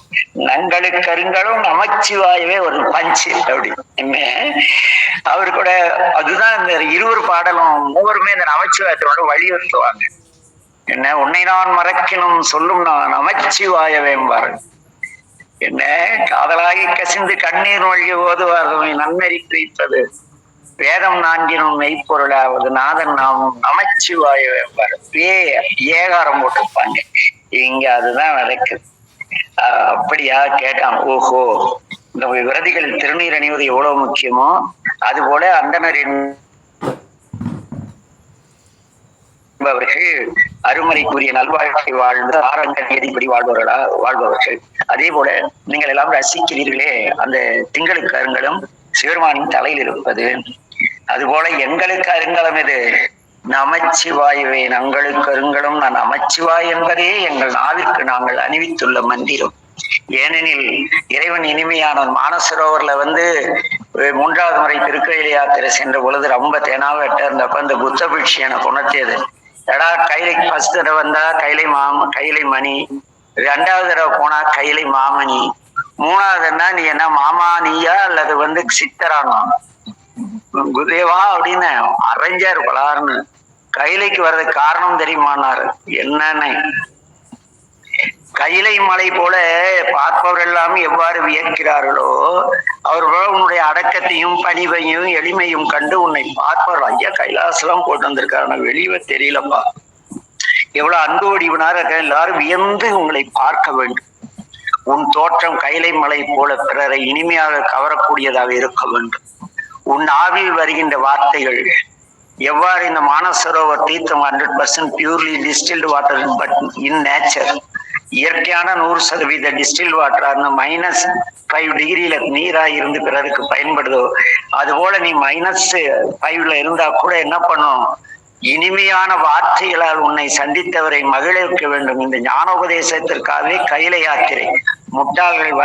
நங்களுக்கு அருங்கலம் நமச்சிவாயவே ஒரு பஞ்சு அப்படி. என்ன அவரு கூட அதுதான் இந்த 20 பாடலும் மூவருமே இந்த நமச்சிவாயத்தோட வலியுறுத்துவாங்க. என்ன உன்னை நான் மறக்கணும் சொல்லும் நான் நமச்சிவாயவேம்பாரு. என்ன காதலாகி கசிந்து கண்ணீர் மொழிய ஓதுவார்கள் நன்னறி குறிப்பது வேதம் 4 மெய்ப்பொருளாவது நாதன் நாமும் நமச்சிவாயவேம்பாரு. ஏகாரம் போட்டிருப்பாங்க. இங்க அதுதான் நடக்குது. அப்படியா கேட்டான். ஓஹோ, இந்த விரதிகள் திருநீர் அணிவது எவ்வளவு முக்கியமோ அதுபோல அந்தனர் என்பவர்கள் அருமறைக்குரிய நல்வாழ்க்கை வாழ்ந்து ஆரங்க நீதிப்படி வாழ்பவர்கள். அதே போல நீங்கள் எல்லாம் ரசிக்கிறீர்களே அந்த திங்களுக்கு அருங்கலம் சிவருமானின் தலையில் இருப்பது. அதுபோல எங்களுக்கு அருங்கலம் எது? நமச்சிவாயவே. நங்களுக்கு அருங்கலம் நான் நமச்சிவாய் என்பதே எங்கள் நாவிற்கு நாங்கள் அணிவித்துள்ள மந்திரம். ஏனெனில் இறைவன் இனிமையானவன். மானசரோவர்ல 3வது முறை திருக்கோயிலை யாத்திரை சென்ற பொழுது ரொம்ப தேனாவட்ட இருந்தப்ப இந்த புத்த பிட்சி எனக்கு உணர்த்தியது. எடா கைலை ஃபர்ஸ்ட் தடவை வந்தா கைலை மணி, 2வது தடவை போனா கைலை மாமணி, 3வதுன்னா நீ என்ன மாமா நீயா அல்லது சித்தரானா குருதேவா அப்படின்னு அரைஞ்சாரு பலாருன்னு. கைலைக்கு வர்றதுக்கு காரணம் தெரியுமானாரு. என்னன்னு, கைலை மலை போல பார்ப்பவர்கள் எல்லாம் எவ்வாறு வியக்கிறார்களோ அவர்கள் உன்னுடைய அடக்கத்தையும் பணிவையும் எளிமையும் கண்டு உன்னை பார்ப்பார். ஐயா கைலாசெல்லாம் போட்டு வந்திருக்காரு, வெளியே தெரியலப்பா, எவ்வளவு அன்பு வடிவனார். எல்லாரும் வியந்து உங்களை பார்க்க வேண்டும். உன் தோற்றம் கைலை மலை போல பிறரை இனிமையாக கவரக்கூடியதாக இருக்க வேண்டும். உன் ஆவில் வருகின்ற வார்த்தைகள் எவ்வாறு இந்த மானசரோவர் தீர்த்தம் 100% purely distilled water, but in nature இயற்கையான 100% டிஸ்டில் வாட்டர் அந்த -5 டிகிரியில நீராக இருந்து பிறருக்கு பயன்படுதோ அதுபோல நீ -5 இருந்தா கூட என்ன பண்ணும்? இனிமையான வார்த்தைகளால் உன்னை சந்தித்தவரை மகிழ வைக்க வேண்டும். இந்த ஞானோபதேசத்திற்காகவே கைலை யாத்திரை. முட்டாள்கள்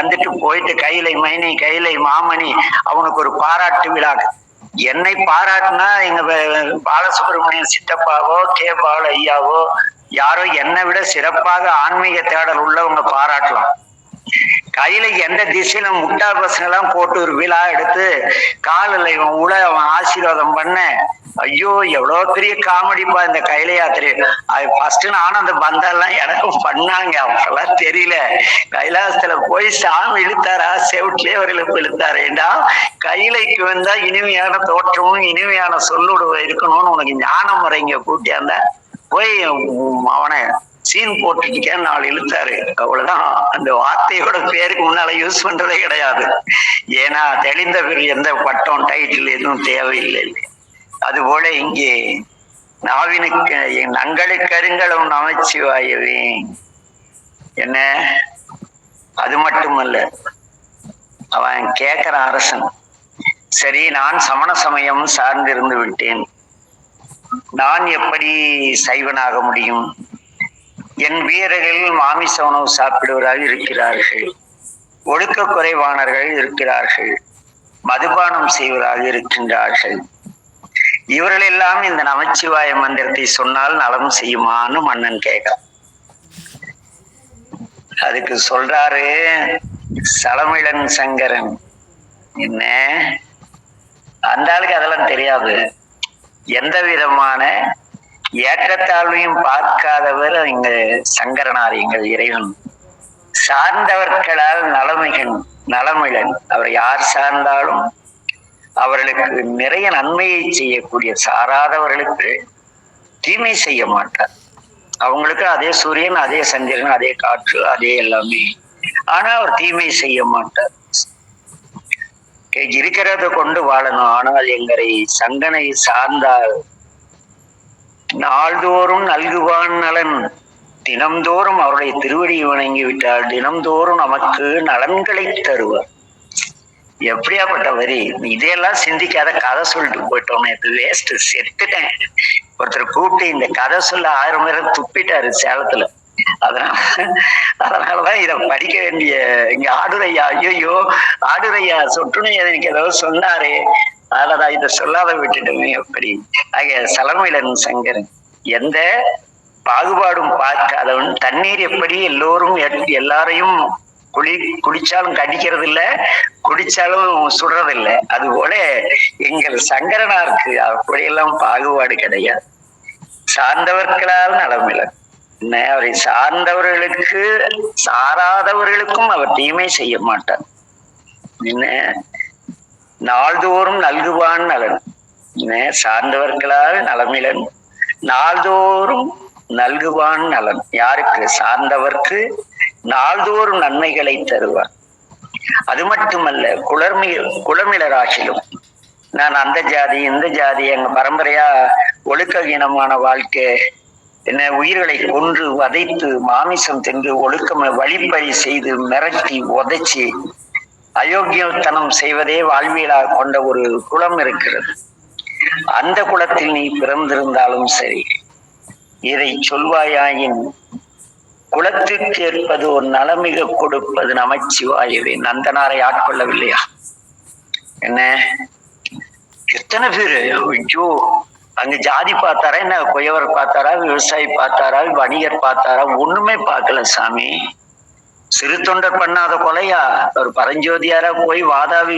போயிட்டு கைலை மைனி கைலை மாமணி அவனுக்கு ஒரு பாராட்டு விழா. என்னை பாராட்டுனா எங்க பாலசுப்ரமணியம் சித்தப்பாவோ கே பால ஐயாவோ யாரோ என்னை விட சிறப்பாக ஆன்மீக தேடல் உள்ளவங்க பாராட்டலாம். கையில எந்த திசையில முட்டா பசங்க எல்லாம் போட்டு ஒரு விழா எடுத்து காலில் இவன் உள்ள அவன் ஆசீர்வாதம் பண்ண, ஐயோ எவ்வளவு பெரிய காமெடிப்பா இந்த கைல யாத்திரை. அது ஃபர்ஸ்ட் நானும் அந்த பந்தெல்லாம் எனக்கும் பண்ணாங்க, அவங்கெல்லாம் தெரியல. கைலாசத்துல போய் சாமி இழுத்தாரா செவிட்லயே அவர்களுக்கு இழுத்தாரேண்டா. கைலைக்கு வந்தா இனிமையான தோற்றமும் இனிமையான சொல்லுடுவ இருக்கணும்னு உனக்கு ஞான முறைங்க கூட்டியாந்த போய் அவனை சீன் போட்டுருக்கேன் 4 இழுத்தாரு. அவ்வளவுதான். அந்த வார்த்தையோட பேருக்கு முன்னால யூஸ் பண்றதே கிடையாது. ஏன்னா தெளிந்த பிறகு எந்த பட்டம் டைட்டில் எதுவும் தேவையில்லை. அதுபோல இங்கே நாவினுக்கு நங்களுக்கு அருங்கலம் நமச்சிவாயவே. என்ன அது மட்டுமல்ல, அவன் கேட்கிறான் அரசன், சரி நான் சமண சமயம் சார்ந்திருந்து விட்டேன், நான் எப்படி சைவனாக முடியும்? என் வீரர்கள் மாமிச உணவு சாப்பிடுவதாக இருக்கிறார்கள், ஒழுக்க குறைவானர்கள் இருக்கிறார்கள், மதுபானம் செய்வதாக இருக்கின்றார்கள். இவர்கள் எல்லாம் இந்த நமச்சிவாய மந்திரத்தை சொன்னால் நலம் செய்யுமான்னு மன்னன் கேட்க, அதுக்கு சொல்றாரு சலமிழன் சங்கரன், என்ன அந்த ஆளுக்கு அதெல்லாம் தெரியாது, எந்த விதமான ஏற்றத்தாழ்வையும் பார்க்காதவர் இங்க சங்கரனார் எங்கள் இறைவன். சார்ந்தவர்களால் நலமிழன், அவர் யார் சார்ந்தாலும் அவர்களுக்கு நிறைய நன்மையை செய்யக்கூடிய, சாராதவர்களுக்கு தீமை செய்ய மாட்டார். அவங்களுக்கு அதே சூரியன், அதே சந்திரன், அதே காற்று, அதே எல்லாமே. ஆனா அவர் தீமை செய்ய மாட்டார். இருக்கிறத கொண்டு வாழணும். ஆனால் எங்களை சங்கனை சார்ந்தால் நாள்தோறும் நல்குவான் நலன், தினம்தோறும் அவருடைய திருவடியை வணங்கி விட்டால் தினம்தோறும் நமக்கு நலன்களை தருவார். எப்படியாப்பட்ட வரி! இதையெல்லாம் சிந்திக்காத கதை சொல்லிட்டு போயிட்டோம். வேஸ்ட், செத்துட்டேன். ஒருத்தர் கூப்பிட்டு இந்த கதை சொல்ல 1000 பேரை துப்பிட்டாரு சேலத்துல. அதனாலதான் இத படிக்க வேண்டிய இங்க ஆடுரையா, ஐயோ ஆடுரையா சொட்டுனை எனக்கு ஏதோ சொன்னாரே, அததான் இதை சொல்லாத விட்டுட்டுமே. எப்படி சலமிழன் சங்கரன், எந்த பாகுபாடும் பார்க்காதவன். தண்ணீர் எப்படி எல்லோரும் எல்லாரையும் குடிச்சாலும் கடிக்கிறது இல்ல, குடிச்சாலும் சுடுறது இல்லை, அது போல எங்கள் சங்கரனாருக்கு அப்படியெல்லாம் பாகுபாடு கிடையாது. சார்ந்தவர்களால் நலமிழன், அவரை சார்ந்தவர்களுக்கு சாராதவர்களுக்கும் அவர் தீமை செய்ய மாட்டார். என்ன நாள்தோறும் நல்குவான் நலன், சார்ந்தவர்களால் நலமிழன், நாள்தோறும் நல்குவான் நலன். யாருக்கு? சார்ந்தவர்க்கு நாள்தோறும் நன்மைகளை தருவார். அது மட்டுமல்ல, குளமிளராகிலும் நான் அந்த ஜாதி இந்த ஜாதி, எங்க பரம்பரையா ஒழுக்கஹீனமான வாழ்க்கை, என்ன உயிர்களை கொன்று வதைத்து மாமிசம் தின்று ஒழுக்கம் வழிப்பறி செய்து மிரட்டி உதைச்சி அயோக்கியத்தனம் செய்வதே வாழ்வியலாக கொண்ட ஒரு குலம் இருக்கிறது. அந்த குலத்தில் நீ பிறந்திருந்தாலும் சரி, இதை சொல்வாயாயின் குலத்திற்கு ஏற்பது ஒரு நலமிக கொடுப்பது நமச்சிவாயவே. நந்தனாரை ஆட்கொள்ளவில்லையா? என்ன எத்தனை பேரு! ஐயோ, அங்க ஜாதி பார்த்தாரா என்ன, குயவர் பார்த்தாரா, விவசாயி பார்த்தாரா, வணிகர் பார்த்தாரா? ஒண்ணுமே பார்க்கல சாமி. சிறு தொண்டர் பண்ணாத கொலையா? ஒரு பரஞ்சோதியாரா போய் வாதாவி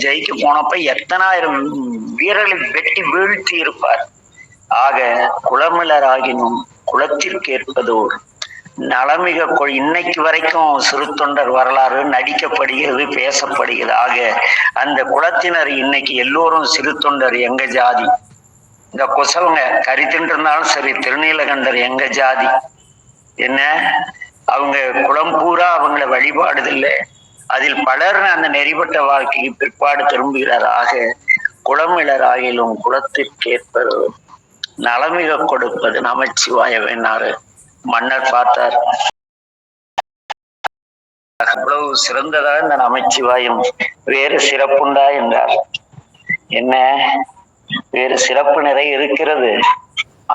ஜெயிக்க போனப்ப எத்தனாயிரம் வீரர்களை வெட்டி வீழ்த்தி இருப்பார். ஆக குளமிளராகினும் குலத்திற்கு ஏற்பதோர் நலமிக இன்னைக்கு வரைக்கும் சிறு தொண்டர் வரலாறு நடிக்கப்படுகிறது, பேசப்படுகிறது. ஆக அந்த குலத்தினர் இன்னைக்கு எல்லோரும் சிறு தொண்டர் எங்க ஜாதி. இந்த குசவங்க கறி தின்றிருந்தாலும் சரி, திருநீலகண்டர் எங்க ஜாதி. என்ன அவங்க குலம் பூரா அவங்கள வழிபாடுதில்லை. அதில் பலர் அந்த நெறிப்பட்ட வாழ்க்கைக்கு பிற்பாடு திரும்புகிறார். ஆக குளமிளராகிலும் குலத்திற்கு ஏற்பது நலமிக கொடுப்பது நமச்சிவாய வேணாரு. மன்னர் பார்த்தார், அவ்வளவு சிறந்ததா இந்த நமச்சிவாயம், வேறு சிறப்புண்டா என்றார். என்ன வேறு சிறப்பு நிறைய இருக்கிறது.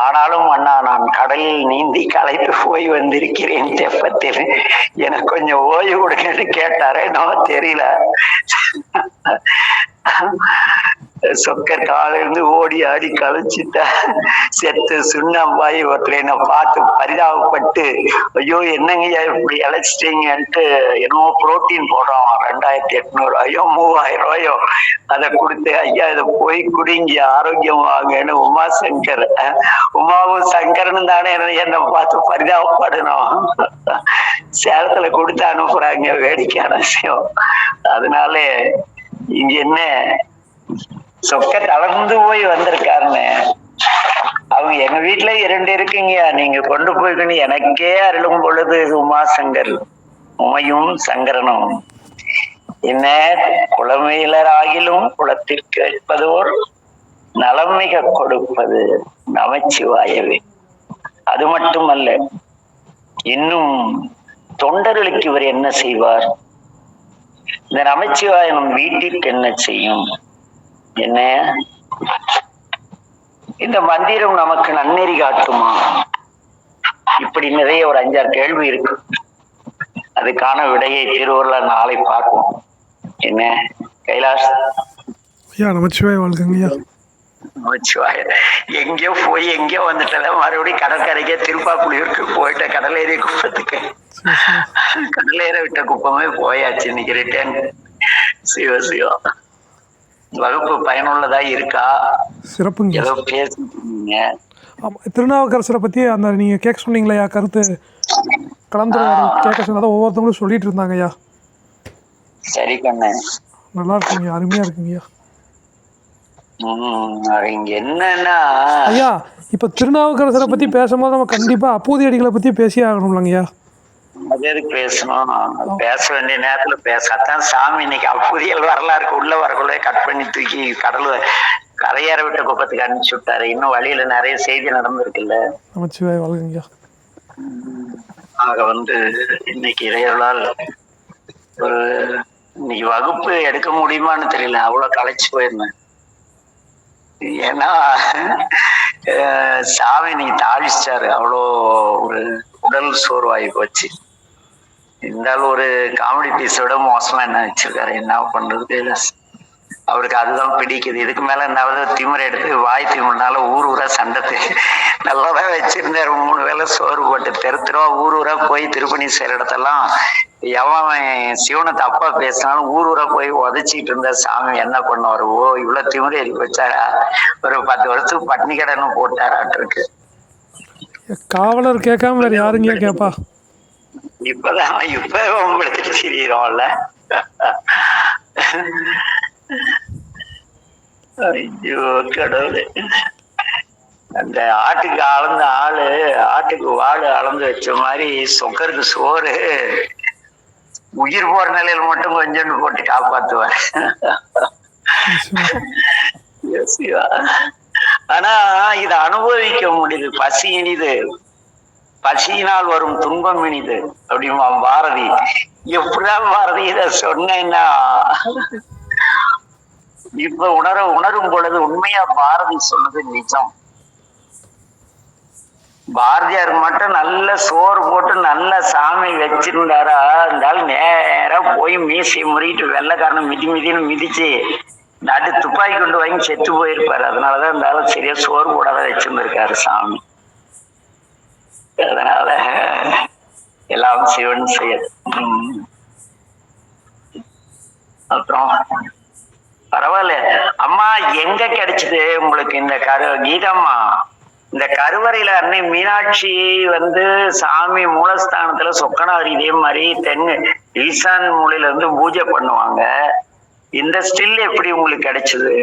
ஆனாலும் அண்ணா, நான் கடலில் நீந்தி களைத்து போய் வந்திருக்கிறேன் தெப்பத்தில், எனக்கு கொஞ்சம் ஓய்வு கொடுங்கன்னு கேட்டாரே, நான் தெரியல. சொக்கர் காலிலிருந்து ஓடி ஆடி கழிச்சுட்டா செத்து சுண்ணாம்பாய் ஒருத்தர் என்ன பார்த்து பரிதாபப்பட்டு, ஐயோ என்னங்கய்யா இப்படி அழைச்சிட்டீங்கன்ட்டு என்னமோ புரோட்டீன் போடுறோம் 2800, ஐயோ 3000 ரூபாயோ, அதை கொடுத்து ஐயா இதை போய் குடிங்க ஆரோக்கியம் வாங்கன்னு உமாசங்கர், உமாவும் சங்கரனும் தானே என்னை பார்த்து பரிதாபப்படணும். சேலத்துல கொடுத்து அனுப்புறாங்க, வேடிக்கையான விஷயம். அதனால இங்க என்ன சொக்க தளர்ந்து போய் வந்திருக்காருன்னு, அவங்க எங்க வீட்டுல 2 இருக்குங்க, நீங்க கொண்டு போய்க்கணும் எனக்கே அருளும் பொழுது உமாசங்கர் உமையும் சங்கரனும். என்ன குளமிளராகிலும் குலத்திற்கு அளிப்பதோர் நலமிக கொடுப்பது நமச்சிவாயவே. அது மட்டுமல்ல, இன்னும் தொண்டர்களுக்கு இவர் என்ன செய்வார்? இந்த நமச்சிவாயம் நம் வீட்டிற்கு என்ன செய்யும்? என்ன இந்த மந்திரம் நமக்கு நன்னெறி காட்டுமா? இப்படி நிறைய ஒரு 5-6 கேள்வி இருக்கு. அதுக்கான விடையை திருவள்ளுவர் நாளை பார்ப்போம். என்ன கைலாஷ் ஐயா நமச்சிவாய வாழ்க்கங்க ஐயா. நமச்சிவாய. எங்கேயோ போய் எங்கேயோ வந்துட்டல, மறுபடியும் கடற்கரைக்கே திருப்பாப்புலியூருக்கு போயிட்ட. கடலேறிய குப்பத்துக்கு கடலேற விட்ட குப்பமே போயாச்சு. இன்னைக்கு ரிட்டர்ன். சிவ சிவா. வகுப்பு பயனுள்ளதா இருக்கா? சிறப்புங்க. ஏதோ பேசிட்டீங்க. திருநாவுக்கரசரை பத்தி அந்த நீங்க கேட்க சொன்னீங்களா கருத்து கலந்துரையாடல் கேட்க சொன்னதை ஒவ்வொருத்தவங்களும் சொல்லிட்டு இருந்தாங்க ஐயா. சரி கண்ணு. நல்லா இருக்குங்கய்யா, அருமையா இருக்குங்கய்யா. இங்க என்னன்னா ஐயா, இப்ப திருநாவுக்கரசரை பத்தி பேசும்போது நம்ம கண்டிப்பா அப்பூதி அடிகளை பத்தி பேசியே ஆகணும்லங்கய்யா. அது எதுக்கு பேசணும்? பேச வேண்டிய நேரத்துல பேசத்தான். சாமி இன்னைக்கு அப்பூதியல் வரலாறுக்கு உள்ள வரக்குள்ளே கட் பண்ணி தூக்கி கரையேற விட்ட குப்பத்துக்கு அனுப்பிச்சு விட்டாரு. இன்னும் வழியில நிறைய செய்தி நடந்திருக்குல்ல. நமச்சிவாய வாழ்கங்கய்யா. ஆக இன்னைக்கு இறையர்களால் ஒரு இன்னைக்கு வகுப்பு எடுக்க முடியுமான்னு தெரியல. அவ்வளவு களைச்சு போயிருந்தேன். ஏன்னா சாமி இன்னைக்கு தாழிச்சாரு. அவ்வளோ ஒரு உடல் சோர்வாகி போச்சு. இருந்தாலும் ஒரு காமெடி பீஸோட மோசமா என்ன வச்சிருக்காரு, என்ன பண்றது? அவருக்கு அதுதான் பிடிக்குது. இதுக்கு மேல என்னாவது திமிரை எடுத்து வாய் திமுறனால ஊர் ஊரா சண்டை நல்லாதான் வச்சிருந்தாரு. 3 வேளை சோறு போட்டு தெருவா ஊர் ஊரா போய் திருப்பணி செய்யற இடத்தெல்லாம் எவன் சிவனை தப்பா பேசினாலும் ஊர் ஊரா போய் உதச்சிட்டு இருந்த சாமி என்ன பண்ணுவாரு? ஓ, இவ்வளவு திமிரை எரி வச்சாரா? ஒரு 10 வருஷத்துக்கு பட்னி கடன்னு போட்டாராட்டு இருக்கு. காவலர் கேட்காம வேற யாருங்க கேப்பா? இப்பதான் உங்களுக்கு தெரியுறோம்ல. ஐயோ கடவுளே. அந்த ஆட்டுக்கு அளந்த ஆட்டுக்கு வாழை அளந்து வச்ச மாதிரி சொக்கருக்கு சோறு உயிர் போற நிலையில மட்டும் கொஞ்சோண்டு போட்டு காப்பாத்துவார். ஆனா இத அனுபவிக்க முடியுது. பசி இனிது, பசியினால் வரும் துன்பம் இனிது அப்படிமா பாரதி. எப்படிதான் பாரதி இத சொன்னேன்னா இப்ப உணரும் பொழுது உண்மையா பாரதி சொன்னது நிஜம். பாரதியார் மட்டும் நல்ல சோறு போட்டு நல்ல சாமி வச்சிருந்தாரா, இருந்தாலும் நேரா போய் மீசையை முறிட்டு வெள்ளைக்காரனை மிதின்னு மிதிச்சு நடு துப்பாக்கி கொண்டு வாங்கி செத்து போயிருப்பாரு. அதனாலதான் இருந்தாலும் சரியா சோறு போடாத வச்சிருந்திருக்காரு சாமி. அதனால எல்லாம் சிவன் செய்யுது. அப்புறம் பரவாயில்ல அம்மா, எங்க கிடைச்சது உங்களுக்கு இந்த கீதம்மா? இந்த கருவறையில அன்னை மீனாட்சி சாமி மூலஸ்தானத்துல சொக்கனார் இதே மாதிரி ஈசான் மூலையில பூஜை பண்ணுவாங்க. இந்த ஸ்டில் எப்படி உங்களுக்கு கிடைச்சது?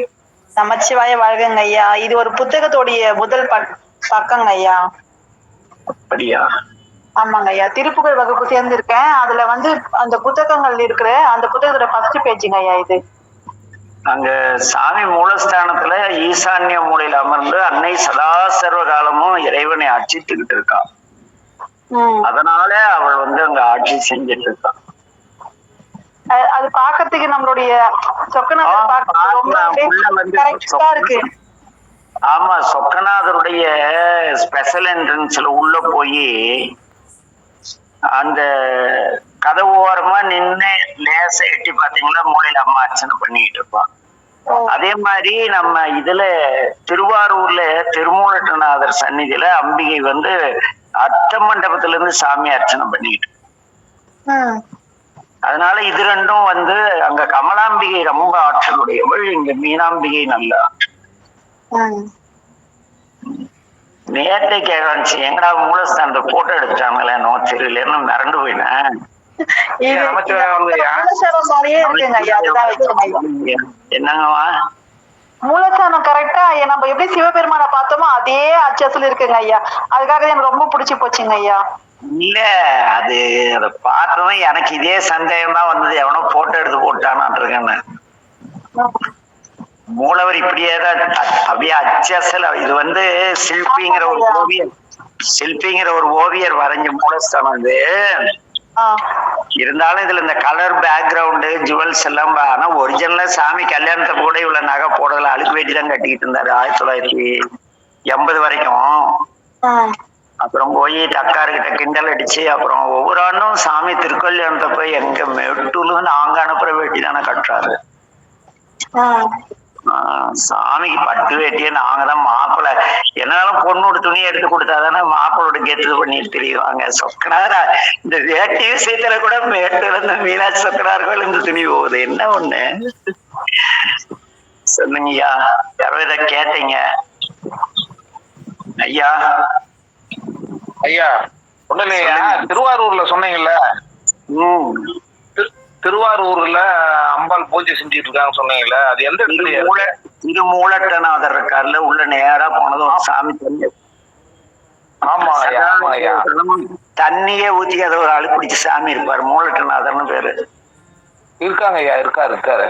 நமச்சிவாய வாழ்கங்க ஐயா. இது ஒரு புத்தகத்தோடைய முதல் பக்கங்க ஐயா. அப்படியா? ஆமாங்க ஐயா. திருப்புகழ் வகுப்பு சேர்ந்திருக்கேன். அதுல அந்த புத்தகங்கள் இருக்கிற அந்த புத்தகத்தோட ஃபர்ஸ்ட் பேஜுங்க ஐயா இது. அங்க சாமி மூலஸ்தானத்துல ஈசான்ய மூலையில அமர்ந்து அன்னை சதாசர்வ காலமும் இறைவனை அர்ச்சித்துக்கிட்டு இருக்கான். அதனால அவள் அங்க ஆட்சி செஞ்சிட்டு இருக்கான். அது பாக்கிறதுக்கு நம்மளுடைய இருக்கு. ஆமா, சொக்கநாதருடைய ஸ்பெஷல் என்ட்ரன்ஸ்ல உள்ள போய் அந்த கதவு ஓரமா நின்று லேச எட்டி பாத்தீங்களா, மூலையில அம்மா அர்ச்சனை பண்ணிட்டு இருப்பான். அதே மாதிரி நம்ம இதுல திருவாரூர்ல திருமூலநாதர் சந்நிதியில அம்பிகை அர்த்த மண்டபத்துல இருந்து சாமி அர்ச்சனை பண்ணிட்டு. அதனால இது ரெண்டும் அங்க கமலாம்பிகை ரொம்ப ஆற்றலுடையவள், இங்க மீனாம்பிகை நல்ல ஆற்றல். நேரத்தை கேட்கச்சு எங்கடா மூலஸ்தானத்தை போட்டோ எடுத்துட்டாங்களே நோ தெரியலன்னு மிரண்டு போயிட்டேன். என்னங்கம்மா? மூலஸ்தானம் கரெக்டா நம்ம எப்படி சிவபெருமான பார்த்தோமோ அதே அச்சத்துல இருக்குங்க ஐயா. அதுக்காக எனக்கு ரொம்ப பிடிச்சி போச்சுங்க ஐயா. இல்ல, அத பார்த்ததும் எனக்கு இதே சந்தேகம் தான் வந்தது. எவனோ போட்டோ எடுத்து போட்டானான் இருக்கேன்னு. மூலவர் இப்படியேதான் அப்படியே அச்சசல். இது சிற்பிங்கிற ஒரு ஓவியர் வரைஞ்ச மூலஸ்தானம். இருந்தாலும் இதுல இந்த கலர் பேக்ரவுண்டு ஜுவல்ஸ் எல்லாம் ஆனா ஒரிஜினலா சாமி கல்யாணத்தை கூட இவ்வளவு நகை போடல, அழுக்கு வேட்டி தான் கட்டிக்கிட்டு இருந்தாரு 1980 வரைக்கும். அப்புறம் போய் தக்காருக்கிட்ட கிண்டல் அடிச்சு அப்புறம் ஒவ்வொரு ஆண்டும் சாமி திருக்கல்யாணத்தை போய் எங்க மெட்டுல அவங்க அனுப்புற வேட்டி தானே கட்டுறாரு. சாமிக்கு பட்டு வேட்டியே நாங்க தான் மாப்பிள்ளை என்னாலும் பொண்ணோட துணியை எடுத்து கொடுத்தாதானே மாப்பிளோட கெட்டு பண்ணிட்டு தெரியுவாங்க. சொக்கனாரா இந்த வேட்டி விஷயத்துல கூட மேட்டுல இருந்து மீனாட்சி சொக்கனார்கள் இந்த துணி போகுது. என்ன ஒண்ணு சொன்னீங்கய்யா, யாரோ இதை கேட்டீங்க ஐயா. ஐயா ஒண்ணு இல்லையா, திருவாரூர்ல சொன்னீங்கல்ல, திருவாரூர்ல அம்பாள் பூஜை செஞ்சுட்டு இருக்காங்க சொன்னீங்கல்ல, அது எந்த திருமூலட்டநாதர் இருக்காருல்ல, உள்ள நேரா போனதும் சாமி தண்ணி. ஆமா தண்ணியே ஊத்தி அதை ஒரு ஆளு பிடிச்ச சாமி இருப்பாரு, மூலட்டநாதர்னு பேரு. இருக்காங்க ஐயா, இருக்காரு.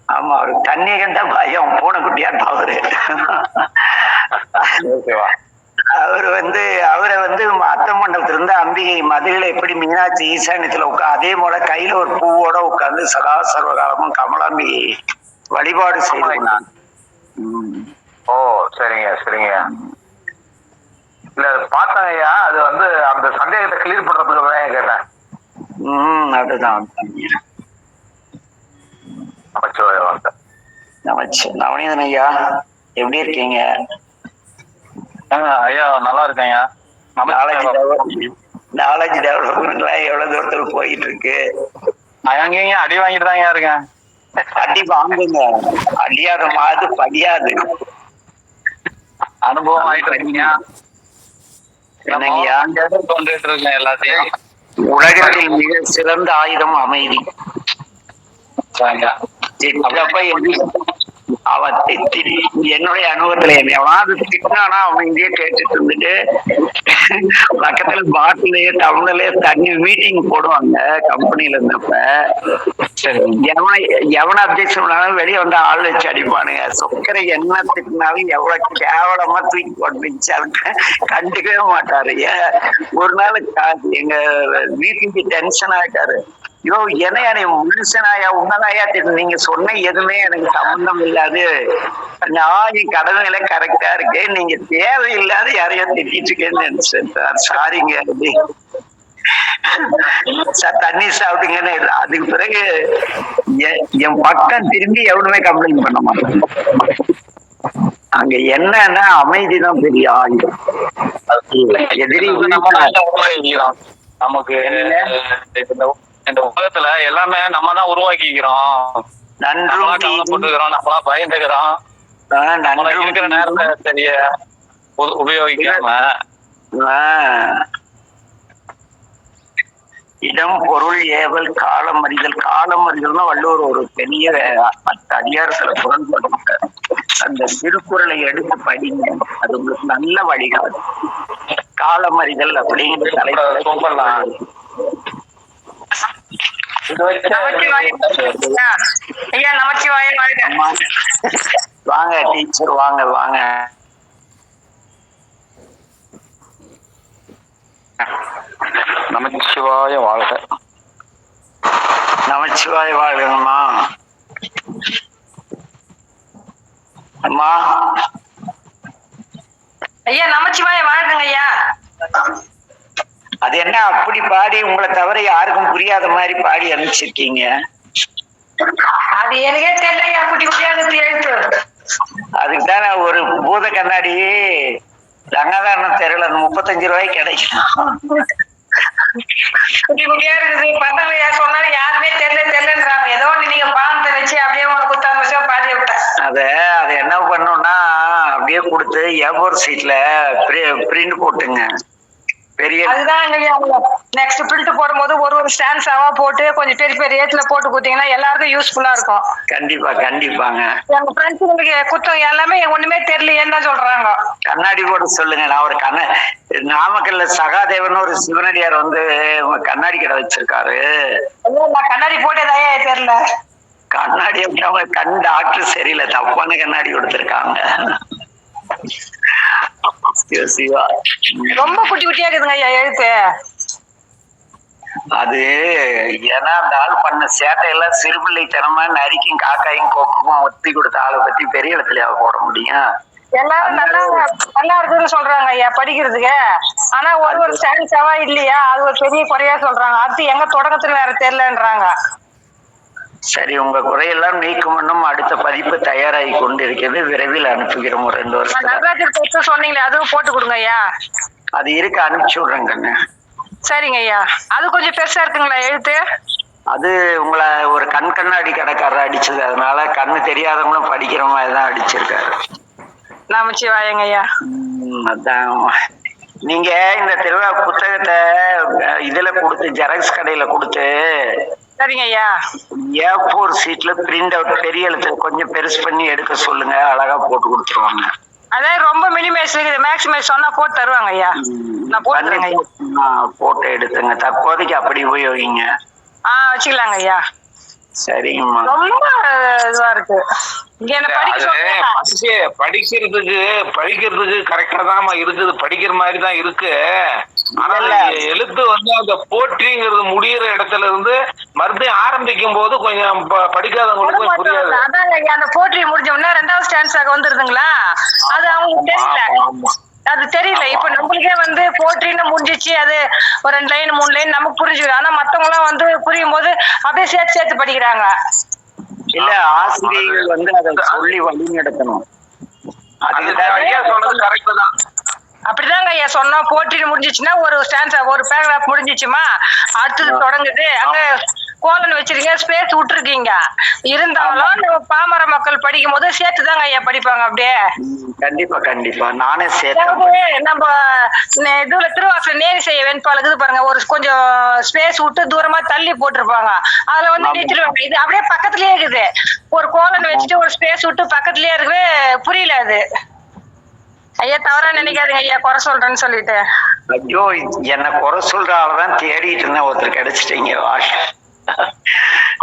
ஆமா, அவருக்கு தண்ணியை கண்டா பயம், பூனைக்குட்டியா அவரு. அவரை அத்த மண்டபத்துல இருந்து அம்பிகை மதுரையில எப்படி மீனாட்சி ஈசானியத்துல அதே போல கையில ஒரு பூவோட உட்கார்ந்து சதா சர்வகாலமும் கமலாம்பிகை வழிபாடு செய்வாங்க. ஓ சரிங்க. இல்ல பார்த்தாங்க ஐயா, அது அந்த சந்தேகத்தை கிளியர் பண்றதுக்கு தான் கேட்டேன். அதுதான் நவநீதன் ஐயா, எப்படி இருக்கீங்க? ஐயா நல்லா இருக்கேன். நாலேஜ் டெவலப்மெண்ட் எவ்வளவு தூரத்துல போயிட்டு இருக்கு? அங்கேயும் அடி வாங்கிட்டு தான் இருக்கேன். அடி வாங்குங்க, அடியாத மாது படியாது. அனுபவம் ஆயிட்டு இருக்கீங்க. என்னங்கய்யா வந்துட்டு இருக்கேன் எல்லாத்தையும். உலகத்தில் மிக சிறந்த ஆயுதம் அமைதி. அவன் என்னுடைய அனுபவத்துல எவனாவது திட்டினானா அவன் இங்கேயே கேட்டுட்டு இருந்துட்டு பக்கத்துல பாட்டிலேயே டவுன்லயே தண்ணி மீட்டிங் போடுவாங்க கம்பெனில இருந்தப்ப. எவன அப்ஜெக்ஷன் பண்ணாலும் வெளியே வந்து ஆள் வச்சு அடிப்பானுங்க. சொக்கரை என்ன திட்டினாலும் எவ்வளவு கேவலமா தூக்கி போட்டு அதுக்கு கண்டுக்கவே மாட்டாரு. ஒரு நாள் எங்க வீட்டுக்கு டென்ஷன் ஆயிட்டாரு. ஐயோ என்னையா நீ மனுஷனாயா உன்னதாயா நீங்க சொன்ன எதுவுமே எனக்கு சம்பந்தம் இல்லாது, நான் என் கடமையில கரெக்டா இருக்கேன், நீங்க தேவையில்லாத யாரையா திட்டிட்டு இருக்கேன்னு நினைச்சேன் சார், சாரிங்க. தண்ணி சாப்பிட்டீங்கன்னு அதுக்கு பிறகு என் பக்கம் திரும்பி எவனுமே கம்ப்ளைண்ட் பண்ண மாட்டேன். அங்க என்னன்னா அமைதிதான் பெரிய ஆயுதம். எதிரி நமக்கு இந்த உலகத்துல எல்லாமே நம்ம தான் உருவாக்கிக்கிறோம். நன்றும் போட்டுக்கிறோம், நம்மளா பயந்துக்கிறோம். இருக்கிற நேரத்தை சரிய உபயோகிக்காம இடம் பொருள் ஏவல் காலம் அறிதல். காலம் அறிதல்னா வள்ளுவர் ஒரு பெரிய அதிகாரத்துல குரல் போட்டு அந்த திருக்குறளை எடுத்து படிங்க, அது உங்களுக்கு நல்ல வழிகாட்டு. காலம் அறிதல் அப்படிங்கிற தலைப்பு வாங்க டீச்சர், வாங்க. நமச்சிவாய வாழ்க. நமச்சிவாய வாழ்கம்மா. அம்மா ஐயா நமச்சிவாய வாழ்கங்க ஐயா. அது என்ன அப்படி பாடி உங்களை தவிர யாருக்கும் புரியாத மாதிரி பாடி அனுப்பிச்சிருக்கீங்க? அது எனக்கே தெரியலையா, குட்டி குட்டியாக எழுத்து. அதுக்குதானே ஒரு பூத கண்ணாடி ரங்கதாரணம் தெருல 35 ரூபாய்க்கு கிடைக்கும். குட்டி குட்டியா இருக்குது. பசங்க சொன்னாலும் யாருமே தெரியலன்றாங்க. ஏதோ நீங்க பானத்தை வச்சு அப்படியே உனக்கு குத்தாம பாடி விட்டேன். அது என்ன பண்ணோம்னா அப்படியே கொடுத்து ஏபோர் சீட்ல பிரிண்ட் போட்டுங்க. அதுதான் நெக்ஸ்ட் பிரிண்ட் போடும்போது ஒரு ஸ்டான்ஸாவா போட்டு கொஞ்சம் பெரிய பெரிய ஏத்துல போட்டு கொடுத்தீங்கன்னா எல்லாருக்கும் யூஸ்ஃபுல்லா இருக்கும். கண்டிப்பாங்க. எங்க ஃப்ரெண்ட்ஸுங்களுக்கு குத்தம் எல்லாமே ஒண்ணுமே தெரியலையேன்னு தான் சொல்றாங்க. கண்ணாடி போட சொல்லுங்க. நான் ஒரு நாமக்கல்ல சகாதேவன் ஒரு சிவனடியார் கண்ணாடி கடை வச்சிருக்காரு. நான் கண்ணாடி போட்டதாயே தெரியல. கண்ணாடி அவங்க கண் டாக்டர் சரியில்லை, தப்பான கண்ணாடி கொடுத்திருக்காங்க. ரொம்ப குட்டி குட்டியா இருக்குதுங்க ஐயா எழுத்து. அது ஏன்னா அந்த ஆள் பண்ண சேட்டையெல்லாம் சிறுபிள்ளைத்தனமா நரிக்கும் காக்காயும் கொக்குக்கும் ஒத்தி கொடுத்த ஆளை பத்தி பெரிய இடத்துல போட முடியும். எல்லாரும் நல்லா இருக்குன்னு சொல்றாங்க ஐயா படிக்கிறதுக்கு. ஆனா ஒரு ஸ்டான்ஸாவா இல்லையா, அது ஒரு பெரிய குறையா சொல்றாங்க. அடுத்து எங்க தொடக்கத்துல வேற தெரியலன்றாங்க. சரி, உங்க குறையெல்லாம் நீக்கும் வண்ணம் அடுத்த பதிப்பு தயாராகி கொண்டு இருக்கிறது. விரைவில் அனுப்புகிறோம். ஒரு 2 வருஷம் நடராஜர் பேச்ச சொன்னீங்களே அதுவும் போட்டு கொடுங்க ஐயா. அது இருக்கு, அனுப்பிச்சு விடுறேங்க கண்ணு. சரிங்க ஐயா. அது கொஞ்சம் பெருசா இருக்குங்களா எழுத்து? அது உங்களை ஒரு கண்ணாடி கடைக்காரர் அடிச்சது, அதனால கண்ணு தெரியாதவங்களும் படிக்கிற மாதிரி தான் அடிச்சிருக்காரு. நமச்சிவாயங்க ஐயா. அதான் நீங்க இந்த திருவிழா புத்தகத்தை இதுல கொடுத்து ஜெராக்ஸ் கடையில கொடுத்து சரிங்க ஐயா. A4 சீட்ல பிரிண்ட் அவுட் பெரிய எழுத்து கொஞ்சம் பெருசு பண்ணி எடுக்க சொல்லுங்க, அழகா போட்டு கொடுத்துருவாங்க. அதான் ரொம்ப மினிமைஸ் இருக்குது, மேக்ஸிமைஸ் சொன்னா போட்டு தருவாங்க ஐயா. நான் போட்டுறேங்க ஐயா. போட்டோ எடுத்துங்க, தற்போதைக்கு அப்படி உபயோகிங்க. வச்சுக்கலாங்க ஐயா. சரிங்கம்மா. ரொம்ப இதுவா இருக்கு. இங்க என்ன படிக்கிறதுக்கு கரெக்டா தான் இருக்குது, படிக்கிற மாதிரி தான் இருக்கு. ஆனா எழுத்து வந்து அந்த போற்றிங்கிறது முடியிற இடத்துல இருந்து மறுபடியும் ஆரம்பிக்கும் போது கொஞ்சம் படிக்காதவங்களுக்கு புரியாது. அதாங்க ஐயா, அந்த போற்றி முடிஞ்ச உடனே 2வது ஸ்டான்ஸாக வந்துருதுங்களா, அது அவங்களுக்கு தெரியல. அது தெரியல. இப்ப நம்மளுக்கே வந்து போற்றின்னு முடிஞ்சிச்சு, அது ஒரு 2 லைன் 3 லைன் நமக்கு புரிஞ்சுது. ஆனா மத்தவங்க எல்லாம் வந்து புரியும் போது அப்படியே சேர்த்து படிக்கிறாங்க. இல்ல, ஆசிரியர்கள் வந்து அதை சொல்லி வழி நடத்தணும். ஐயா சொன்னது கரெக்ட் தான். அப்படிதாங்க ஐயா சொன்னோம். போற்றின்னு முடிஞ்சிச்சுன்னா ஒரு ஸ்டான்ஸா ஒரு பேராகிராஃப் முடிஞ்சிச்சுமா, அடுத்தது தொடங்குது. அங்க கோலன் வச்சிருக்கீங்க, ஸ்பேஸ் விட்டுருக்கீங்க. இருந்தாலும் நம்ம பாமர மக்கள் படிக்கும் போது சேர்த்துதாங்க ஐயா படிப்பாங்க அப்படியே. கண்டிப்பா கண்டிப்பா, நானே சேர்த்து. நம்ம இதுல திருவாசல் நேரி செய்ய வெண்பாலுக்கு பாருங்க, ஒரு கொஞ்சம் ஸ்பேஸ் விட்டு தூரமா தள்ளி போட்டிருப்பாங்க, அதுல வந்து நிறுத்திடுவாங்க. இது அப்படியே பக்கத்துலயே இருக்குது, ஒரு கோலன் வச்சுட்டு ஒரு ஸ்பேஸ் விட்டு பக்கத்துலயே இருக்குது. புரியல அது ஐயா, தவறா நினைக்காதீங்க ஐயா, குறை சொல்றேன்னு சொல்லிட்டு. ஐயோ, என்ன குறை சொல்ற ஆளதான் தேடிட்டு இருந்தேன், ஒருத்தர் கிடைச்சிட்டீங்க.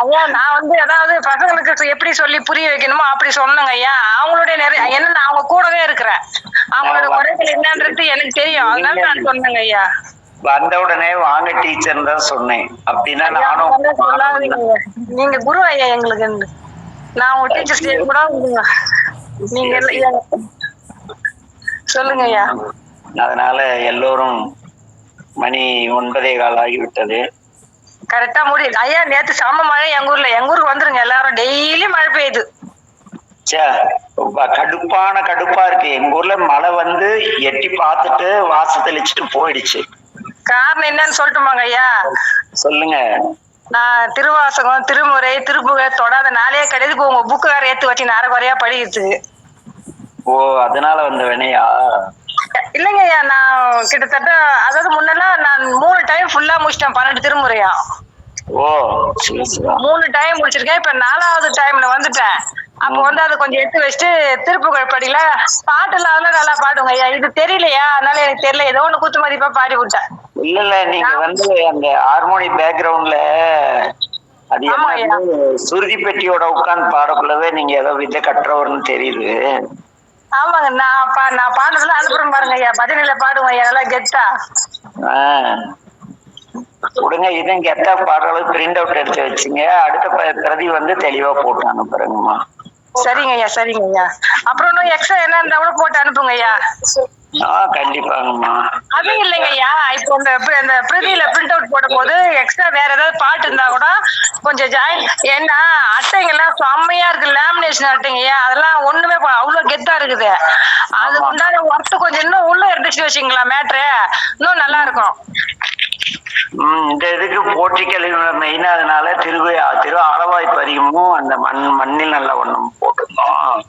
ஐயா, நான் வந்து அதாவது பசங்களுக்கு எப்படி சொல்லி புரிய வைக்கணுமோ அப்படி சொன்னேங்க ஐயா. அவங்களுடைய நிறைய என்ன அவங்க கூடவே இருக்கிறேன், அவங்களோட குறைகள் என்னன்றது எனக்கு தெரியும், அதனால நான் சொன்னேங்க ஐயா. வந்த உடனே வாங்க டீச்சர் தான் சொன்னேன். அப்படின்னா நானும் சொல்லாதீங்க, நீங்க குரு ஐயா எங்களுக்கு. நான் உங்க டீச்சர்ஸ் கூட நீங்க சொல்லுங்க ஐயா. அதனால எல்லோரும் மணி 9:15 ஆகிவிட்டது. கரெக்டா முடியுது ஐயா. நேத்து செம மழை எங்க ஊருக்கு வந்துருங்க எல்லாரும், டெய்லி மழை பெய்யுது. கடுப்பா இருக்கு. எங்க ஊர்ல மழை வந்து எட்டி பார்த்துட்டு வாச தெளிச்சுட்டு போயிடுச்சு. காரணம் என்னன்னு சொல்லட்டுமாங்க ஐயா? சொல்லுங்க. நான் திருவாசகம், திருமுறை, திருப்புகழ் தொடாத நாளே கிடையாது. உங்க புக்கு வேற ஏத்து வச்சு அரைக்குறையா படிக்கிறதுக்கு. ஓ, அதனால வந்த வினையா? இல்லைங்க ஐயா, நான் கிட்டத்தட்ட அதாவது முன்னெல்லாம் நான் 3 டைம் ஃபுல்லா முடிச்சிட்டேன் 12 திருமுறையா. ஓ, 3 டைம் முடிச்சிருக்கேன். இப்ப 4வது டைம்ல வந்துட்டேன். அப்ப வந்து அதை கொஞ்சம் எடுத்து வச்சுட்டு திருப்புகழ் படியில பாட்டுலாம் நல்லா பாடுங்க ஐயா. இது தெரியலையா, அதனால எனக்கு தெரியல, ஏதோ ஒண்ணு குத்து மதிப்பா பாடி விட்டேன். இல்ல நீங்க வந்து அந்த ஹார்மோனி பேக்ரவுண்ட்ல அது சுருதி பெட்டியோட உட்கார்ந்து பாடக்குள்ளவே நீங்க ஏதோ வித்தை கட்டுறவர்னு தெரியுது. ஆமாங்க, நான் பாடுறதுல அனுப்புறேன் பாருங்க ஐயா, பஜனையில பாடுவோம் ஐயா, நல்லா கெத்தா. உடனே இதுவும் கெத்தா பாடுற அளவுக்கு பிரிண்ட் அவுட் எடுத்து வச்சுங்க. அடுத்த பிரதி வந்து தெளிவா போட்டு அனுப்புறேங்கம்மா. சரிங்க ஐயா, சரிங்க ஐயா. அப்புறம் இன்னும் எக்ஸ்ட்ரா என்ன இருந்தா கூட போட்டு அனுப்புங்க ஐயா. கண்டிப்பாங்கம்மா. அதுவும் இல்லைங்க ஐயா, இப்போ இந்த பிரதியில பிரிண்ட் அவுட் போடும் போது எக்ஸ்ட்ரா வேற ஏதாவது பாட்டு இருந்தா கூட கொஞ்சம் ஜாயின். ஏன்னா அட்டைங்கெல்லாம் செம்மையா இருக்கு, லேமினேஷன் அட்டைங்கய்யா, அதெல்லாம் ஒண்ணுமே அவ்வளவு கெத்தா இருக்குது. அது உண்டான ஒர்த்து கொஞ்சம் இன்னும் உள்ள இருந்துச்சு வச்சுங்களா, மேட்ரு இன்னும் நல்லா இருக்கும். இந்த இதுக்கு போட்டிக்கல் மெயினா, அதனால திரு ஆலவாய் பதிகமும் அந்த மண்ணில் நல்ல ஒண்ணும் போட்டிருந்தோம்.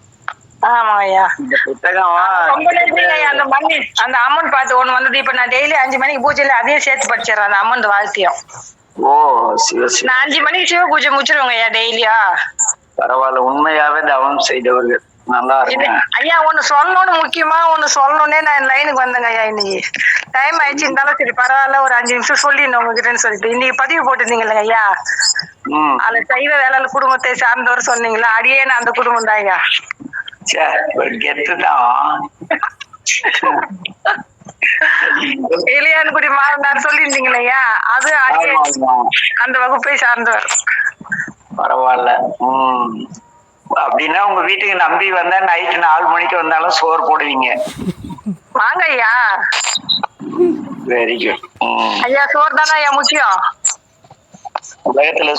ஆமா ஐயா, இந்த புத்தகம் ரொம்ப நன்றிங்க ஐயா. அந்த மண்ணி அந்த அம்மன் பாட்டு ஒண்ணு வந்தது. இப்ப நான் டெய்லி 5 மணிக்கு பூஜையில அதையும் சேர்த்து படிச்சிடறேன், அந்த அம்மன் வாழ்த்தியம். ஓ, சிவசி. நான் 5 மணிக்கு சிவ பூஜை முடிச்சிருவேங்க ஐயா டெய்லியா. பரவாயில்ல, உண்மையாவே தவம் செய்தவர்கள். நல்லா இருக்கு ஐயா. ஒண்ணு சொல்லணும்னு முக்கியமா ஒண்ணு சொல்லணும்னே நான் லைனுக்கு வந்தேங்க ஐயா. இன்னைக்கு டைம் ஆயிடுச்சு, இருந்தாலும் சரி பரவாயில்ல, ஒரு 5 நிமிஷம் சொல்லிடணும் உங்ககிட்டன்னு சொல்லிட்டு. இன்னைக்கு பதிவு போட்டுருந்தீங்க ஐயா, அதுல சைவ வேளாண் குடும்பத்தை சார்ந்தவர் சொன்னீங்களா, அடியே நான் அந்த குடும்பம் தான் ஐயா. கெத்துதான். இளையான்குடி மாறனார் சொல்லியிருந்தீங்களா ஐயா, அது அடியே அந்த வகுப்பை சார்ந்தவர். பரவாயில்ல. அப்படின்னா உங்க வீட்டுக்கு நம்பி வந்தா நைட்டு 4 மணிக்கு வந்தாலும் சோறு போடுவீங்க. வாங்க ஐயா. வெரி குட் ஐயா, சோறு தானே ஐயா முக்கியம். உலகத்துல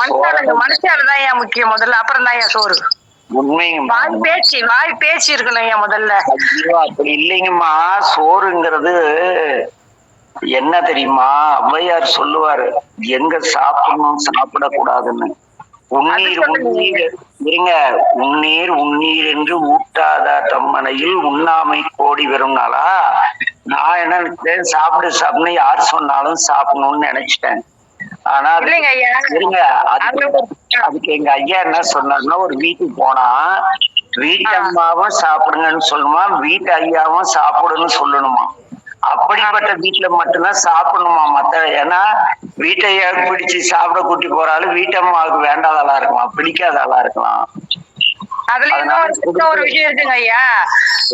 மனுஷாலதான் ஏன் முக்கியம் முதல்ல, அப்புறம் தான் ஏன் சோறு. உண்மைங்கம்மா. வாய் பேச்சு இருக்கணும் ஏன் முதல்ல. அப்படி இல்லைங்கம்மா. சோறுங்கிறது என்ன தெரியுமா, ஔவையார் சொல்லுவாரு, எங்க சாப்பிடணும் சாப்பிடக்கூடாதுன்னு. உண்ணீர் உண்ணீர் இருங்க, உண்ணீர் உண்ணீர் என்று ஊட்டாதார் தம்மனையில் உண்ணாமை கோடி வரும்னாலா. நான் என்ன நினைச்சேன், சாப்பிடு சாப்பிடுன்னு யார் சொன்னாலும் சாப்பிடணும்னு நினைச்சிட்டேன். ஆனா இருங்க, அதுக்கு எங்க ஐயா என்ன சொன்னாருன்னா, ஒரு வீட்டுக்கு போனா வீட்டு அம்மாவும் சாப்பிடுங்கன்னு சொல்லணுமா, வீட்டு ஐயாவும் சாப்பிடுன்னு சொல்லணுமா. அப்படிப்பட்ட வீட்டுல மட்டும்தான் சாப்பிடணுமா. ஏன்னா வீட்டையா பிடிச்சு சாப்பிட கூட்டி போறாலும் வீட்டம்மாவுக்கு வேண்டாத ஆளா இருக்கலாம், பிடிக்காத ஆளா இருக்கலாம். அதுல ஒரு விஷயம் இருக்குங்க ஐயா.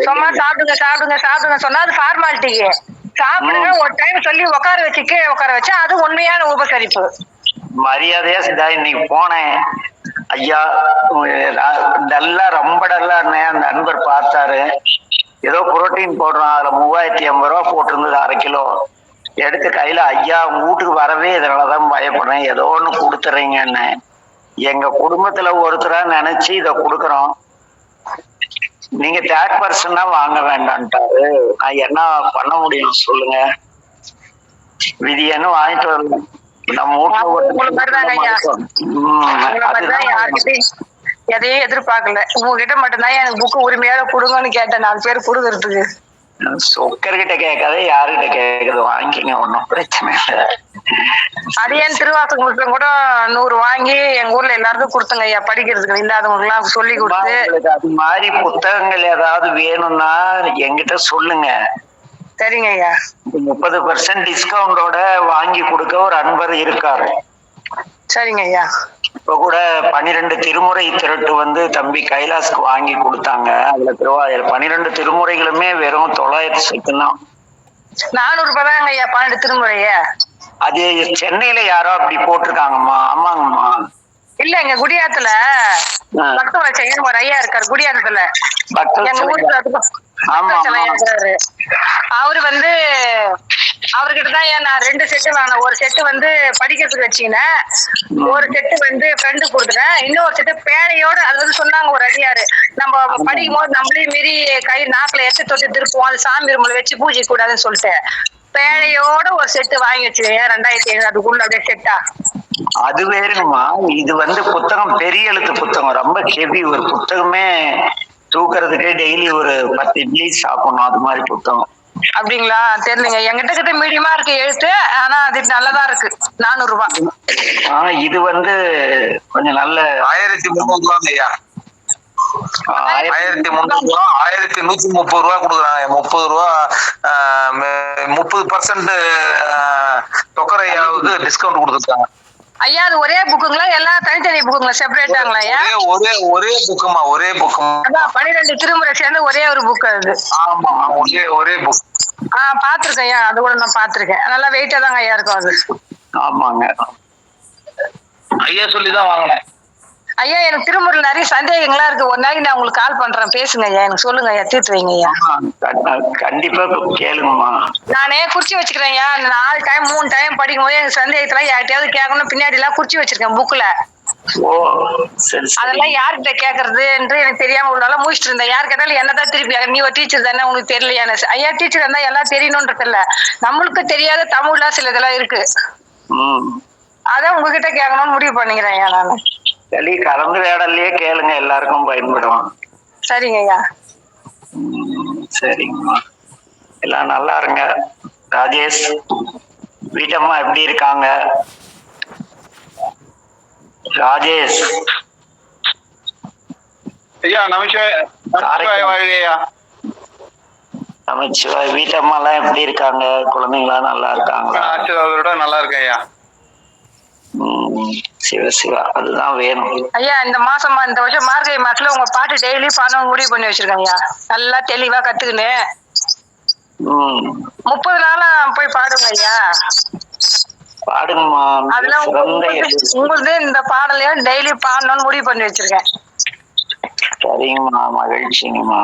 சும்மா சாப்பிடுங்க சாப்பிடுங்க சாப்பிடுங்க சொன்னா அது ஃபார்மாலிட்டிக்கு. சாப்பிடுங்க ஒரு டைம் சொல்லி உட்கார வச்சா அது உண்மையான உபசரிப்பு. மரியாதையா இன்னைக்கு போனேன், ஐயா நல்லா ரொம்ப டல்லா இருந்தேன். அந்த நண்பர் பார்த்தாரு, ஏதோ புரோட்டீன் போடுறோம், அதுல 3050 ரூபா போட்டிருந்தது 1/2 கிலோ எடுத்து கையில, ஐயா உங்க வீட்டுக்கு வரவே இதனாலதான் பயப்படுறேன், ஏதோ ஒண்ணு கொடுத்துறீங்கன்னு. எங்க குடும்பத்துல ஒருத்தரா நினைச்சு இத கொடுக்குறோம், நீங்க தேர்ட் பர்சன்னா வாங்க வேண்டான்ட்டாரு. நான் என்ன பண்ண முடியும் சொல்லுங்க, விதியன்னு வாங்கிட்டு வரணும். நம்ம எதையும் எதிர்பார்க்கல, உங்ககிட்ட மட்டும்தான் எனக்கு புக்கு உரிமையோட கொடுங்கன்னு கேட்டேன். 4 பேர் கொடுக்கறதுக்கு. சொக்கர்கிட்ட கேட்காத, யாருகிட்ட கேட்கறது, வாங்கிங்க, ஒன்னும் பிரச்சனை இல்லை. அது ஏன் திருவாசகம் கூட 100 வாங்கி எங்க ஊர்ல எல்லாருக்கும் கொடுத்தங்க ஐயா, படிக்கிறதுக்கு இல்லாதவங்க எல்லாம் சொல்லி கொடுத்து. அது மாதிரி புத்தகங்கள் ஏதாவது வேணும்னா என்கிட்ட சொல்லுங்க. சரிங்க ஐயா. 30% டிஸ்கவுண்டோட வாங்கி கொடுக்க ஒரு அன்பர் இருக்காரு. சரிங்க ஐயா. இப்ப கூட 12 திருமுறை திரட்டு தம்பி கைலாஸ்க்கு வாங்கி கொடுத்தாங்க. அதுல 12 திருமுறைகளுமே வெறும் 900 தான். 400 ரூபாய் தாங்க ஐயா 12 திருமுறைய. அது சென்னையில யாரோ அப்படி போட்டிருக்காங்கம்மா. ஆமாங்கம்மா. இல்ல, எங்க குடியாத்துல பக்தவர செய்யணும் ஒரு ஐயா இருக்காரு குடியாத்துல. எங்க ஊருக்கு அவரு அவர்கிட்டதான் நான் 2 செட்டு வாங்கினேன். ஒரு செட்டு படிக்கிறதுக்கு வச்சுக்கினேன், ஒரு செட்டு ஃப்ரெண்டு கொடுத்துட்டேன், இன்னொரு செட்டு பேழையோட. அது சொன்னாங்க ஒரு அடியாரு, நம்ம படிக்கும் போது நம்மளையும் மீறி கை நாக்குல எச்ச தொட்டு திருப்போம், அது சாமி ரூம்ல வச்சு பூஜை கூடாதுன்னு சொல்லிட்டு பேழையோட ஒரு செட்டு வாங்கி வச்சுக்கேன். 2500 அதுக்குள்ள அப்படியே செட்டா. அது வேறுங்கம்மா. இது புத்தகம் பெரிய எழுத்து புத்தகம், ரொம்ப ஹெவி. ஒரு புத்தகமே தூக்குறதுக்கு டெய்லி ஒரு 10 இட்லி சாப்பிடணும், அது மாதிரி புத்தகம். அப்படிங்களா? தெரியலங்க, எங்கிட்ட மீடியமா இருக்கு எழுத்து, ஆனா அது நல்லதா இருக்கு. 400 ரூபாய். இது கொஞ்சம் நல்ல 1300 ரூபாங்க ஐயா. 1300 ரூபா, 1130 ரூபா கொடுக்குறாங்க. 30 ரூபா 30% தொக்கரையாவது டிஸ்கவுண்ட் கொடுத்துருக்காங்க ஐயா. அது ஒரே புக்குங்களா, எல்லாம் தனித்தனி புக்குங்களா, செப்பரேட்டாங்களா ஐயா? ஒரே புக்குமா, ஒரே புக்கு. அதான் 12 திருமுறை சேர்ந்து ஒரே ஒரு புக் அது. ஆமா, ஒரே புக். பாத்துருக்கேன் ஐயா, அது கூட நான் பாத்துருக்கேன். நல்லா வெயிட்டா தாங்க ஐயா இருக்கும் அது. ஆமாங்க ஐயா சொல்லிதான் வாங்கினேன். ஐயா எனக்கு திருமுறையில் நிறைய சந்தேகங்களா இருக்கு, ஒரு நாளைக்கு நான் உங்களுக்கு கால் பண்றேன், பேசுங்க ஐயா, எனக்கு சொல்லுங்க ஐயா, தீர்த்து வைங்க ஐயா. கண்டிப்பா கேளுங்கம்மா. நானே குறிச்சு வச்சுக்கிறேன் ஐயா. 4 டைம் 3 டைம் படிக்கும் போது எனக்கு சந்தேகத்துல யார்கிட்டயாவது கேட்கணும், பின்னாடி எல்லாம் குறிச்சு வச்சிருக்கேன் புக்ல. அதெல்லாம் யார்கிட்ட கேக்குறது என்று எனக்கு தெரியாம உள்ளால முடிச்சுட்டு இருந்தேன். யார் கேட்டாலும் என்னதான் திருப்பி, நீ ஒரு டீச்சர் தானே, உங்களுக்கு தெரியலையா? ஐயா டீச்சர் இருந்தா எல்லாம் தெரியணும்ன்றது இல்ல, நம்மளுக்கு தெரியாத தமிழ்ல சில இதெல்லாம் இருக்கு, அதான் உங்ககிட்ட கேட்கணும்னு முடிவு பண்ணிக்கிறேன் ஐயா. நானு சரி, கலந்து வேடல்லையே கேளுங்க, எல்லாருக்கும் பயன்படும். சரிங்க ஐயா. சரிங்கம்மா, எல்லாம் நல்லா இருங்க. ராஜேஷ், வீட்டம்மா எப்படி இருக்காங்க? ராஜேஷ் ஐயா நமச்சிவாய், வீட்டம்மா எல்லாம் எப்படி இருக்காங்க? குழந்தைங்களா நல்லா இருக்காங்களா? நல்லா இருக்கேன் ஐயா. சிவ சிவா, அதுதான் வேணும் ஐயா. இந்த வருஷம் மார்கழி மாசத்துல உங்க பாட்டு டெய்லி பாடணும் முடிவு பண்ணி வச்சிருக்கேன் ஐயா. நல்லா தெளிவா கத்துக்கின்னு 30 நாளா போய் பாடுங்க ஐயா. பாடுங்கம்மா. அதெல்லாம் உங்களுக்கு இந்த பாடலையும் டெய்லி பாடணும்னு முடிவு பண்ணி வச்சிருக்கேன். சரிங்கம்மா, மகிழ்ச்சிங்கம்மா.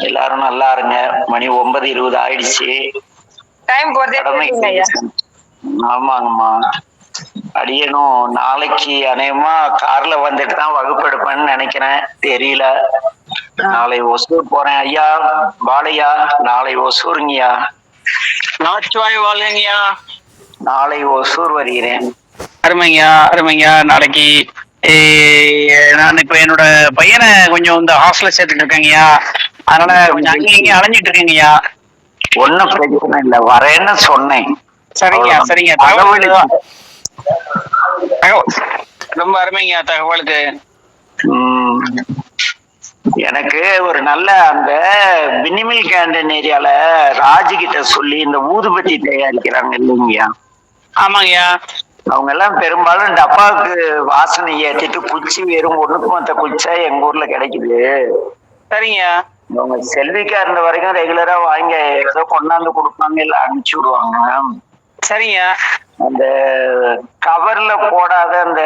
எல்லாரும் நல்லா இருங்க. மணி 9:20 ஆயிடுச்சு. டைம் போறதே. ஆமாங்கம்மா. அடியனும் நாளைக்கு அநேகமா கார்ல வந்துட்டு தான் வகுப்பு எடுப்பேன்னு நினைக்கிறேன், தெரியல. நாளை ஒசூர் போறேன் ஐயா. பாலையா, நாளை ஒசூருங்கய்யா. நமச்சிவாய வாழ்கங்கய்யா. நாளை ஒசூர் வருகிறேன். அருமைங்கய்யா. நாளைக்கு நான் இப்ப என்னோட பையனை கொஞ்சம் இந்த ஹாஸ்டல்ல சேர்த்துட்டு இருக்கேங்கய்யா. அதனால கொஞ்சம் அங்கேயும் அலைஞ்சிட்டு இருக்கேங்கய்யா. ஒன்னும் பிரச்சனை இல்லை, வரேன்னு சொன்னேன். சரிங்க. ரொம்ப அருமைங்கய்யா தகவலுக்கு. எனக்கு ஒரு நல்ல அந்த பினிமில் கேண்டீன் ஏரியால ராஜு கிட்ட சொல்லி இந்த ஊதுபத்தி தயாரிக்கிறாங்க இல்லைங்கய்யா? ஆமாங்கய்யா. அவங்க எல்லாம் பெரும்பாலும் டப்பாவுக்கு வாசனை ஏற்றிட்டு குச்சி வெறும் ஒண்ணுக்கு மத்த குச்சா எங்க ஊர்ல கிடைக்குது. சரிங்க. அவங்க செல்விக்கா இருந்த வரைக்கும் ரெகுலரா வாங்கி ஏதோ கொண்டாந்து கொடுப்பாங்க, இல்ல அனுப்பிச்சு விடுவாங்க. சரிங்க. அந்த கவர்ல போடாத அந்த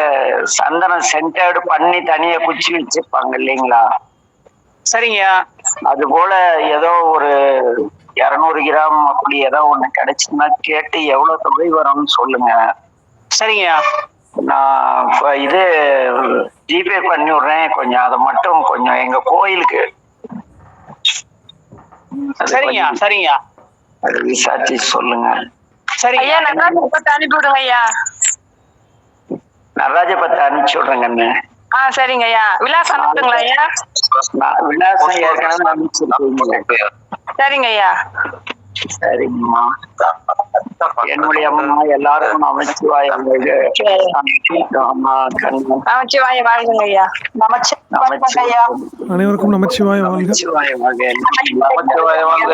சந்தனம் சென்டர்டு பண்ணி தனியா குச்சி வச்சிருப்பாங்க இல்லைங்களா? சரிங்க. அது போல ஏதோ ஒரு 200 கிராம் அப்படி ஏதோ ஒண்ணு கிடைச்சுன்னா கேட்டு எவ்வளவு தொகை வரும்னு சொல்லுங்க. சரிங்க. நான் இது ஜிபே பண்ணி விடுறேன், கொஞ்சம் அதை மட்டும் கொஞ்சம் எங்க கோயிலுக்கு சரிங்க. அது விசாரிச்சு சொல்லுங்க. சரி ஐயா, நடராஜபத்தை அனுப்பி விடுங்க ஐயா. நடராஜபத்தை அனுப்பிச்சு விடுறேங்கண்ணே. சரிங்க ஐயா. விலாசம் அனுப்புங்களா ஐயா? விலாசம் ஏற்கனவே அனுப்பிச்சு. சரிங்க ஐயா. சரிங்கம்மா. என்னுடைய அம்மா எல்லாருக்கும் நமச்சிவாய நமச்சிவாய வாழ்க ஐயா. அனைவருக்கும் நமச்சிவாய வாழ்க. நமச்சிவாய வாழ்க.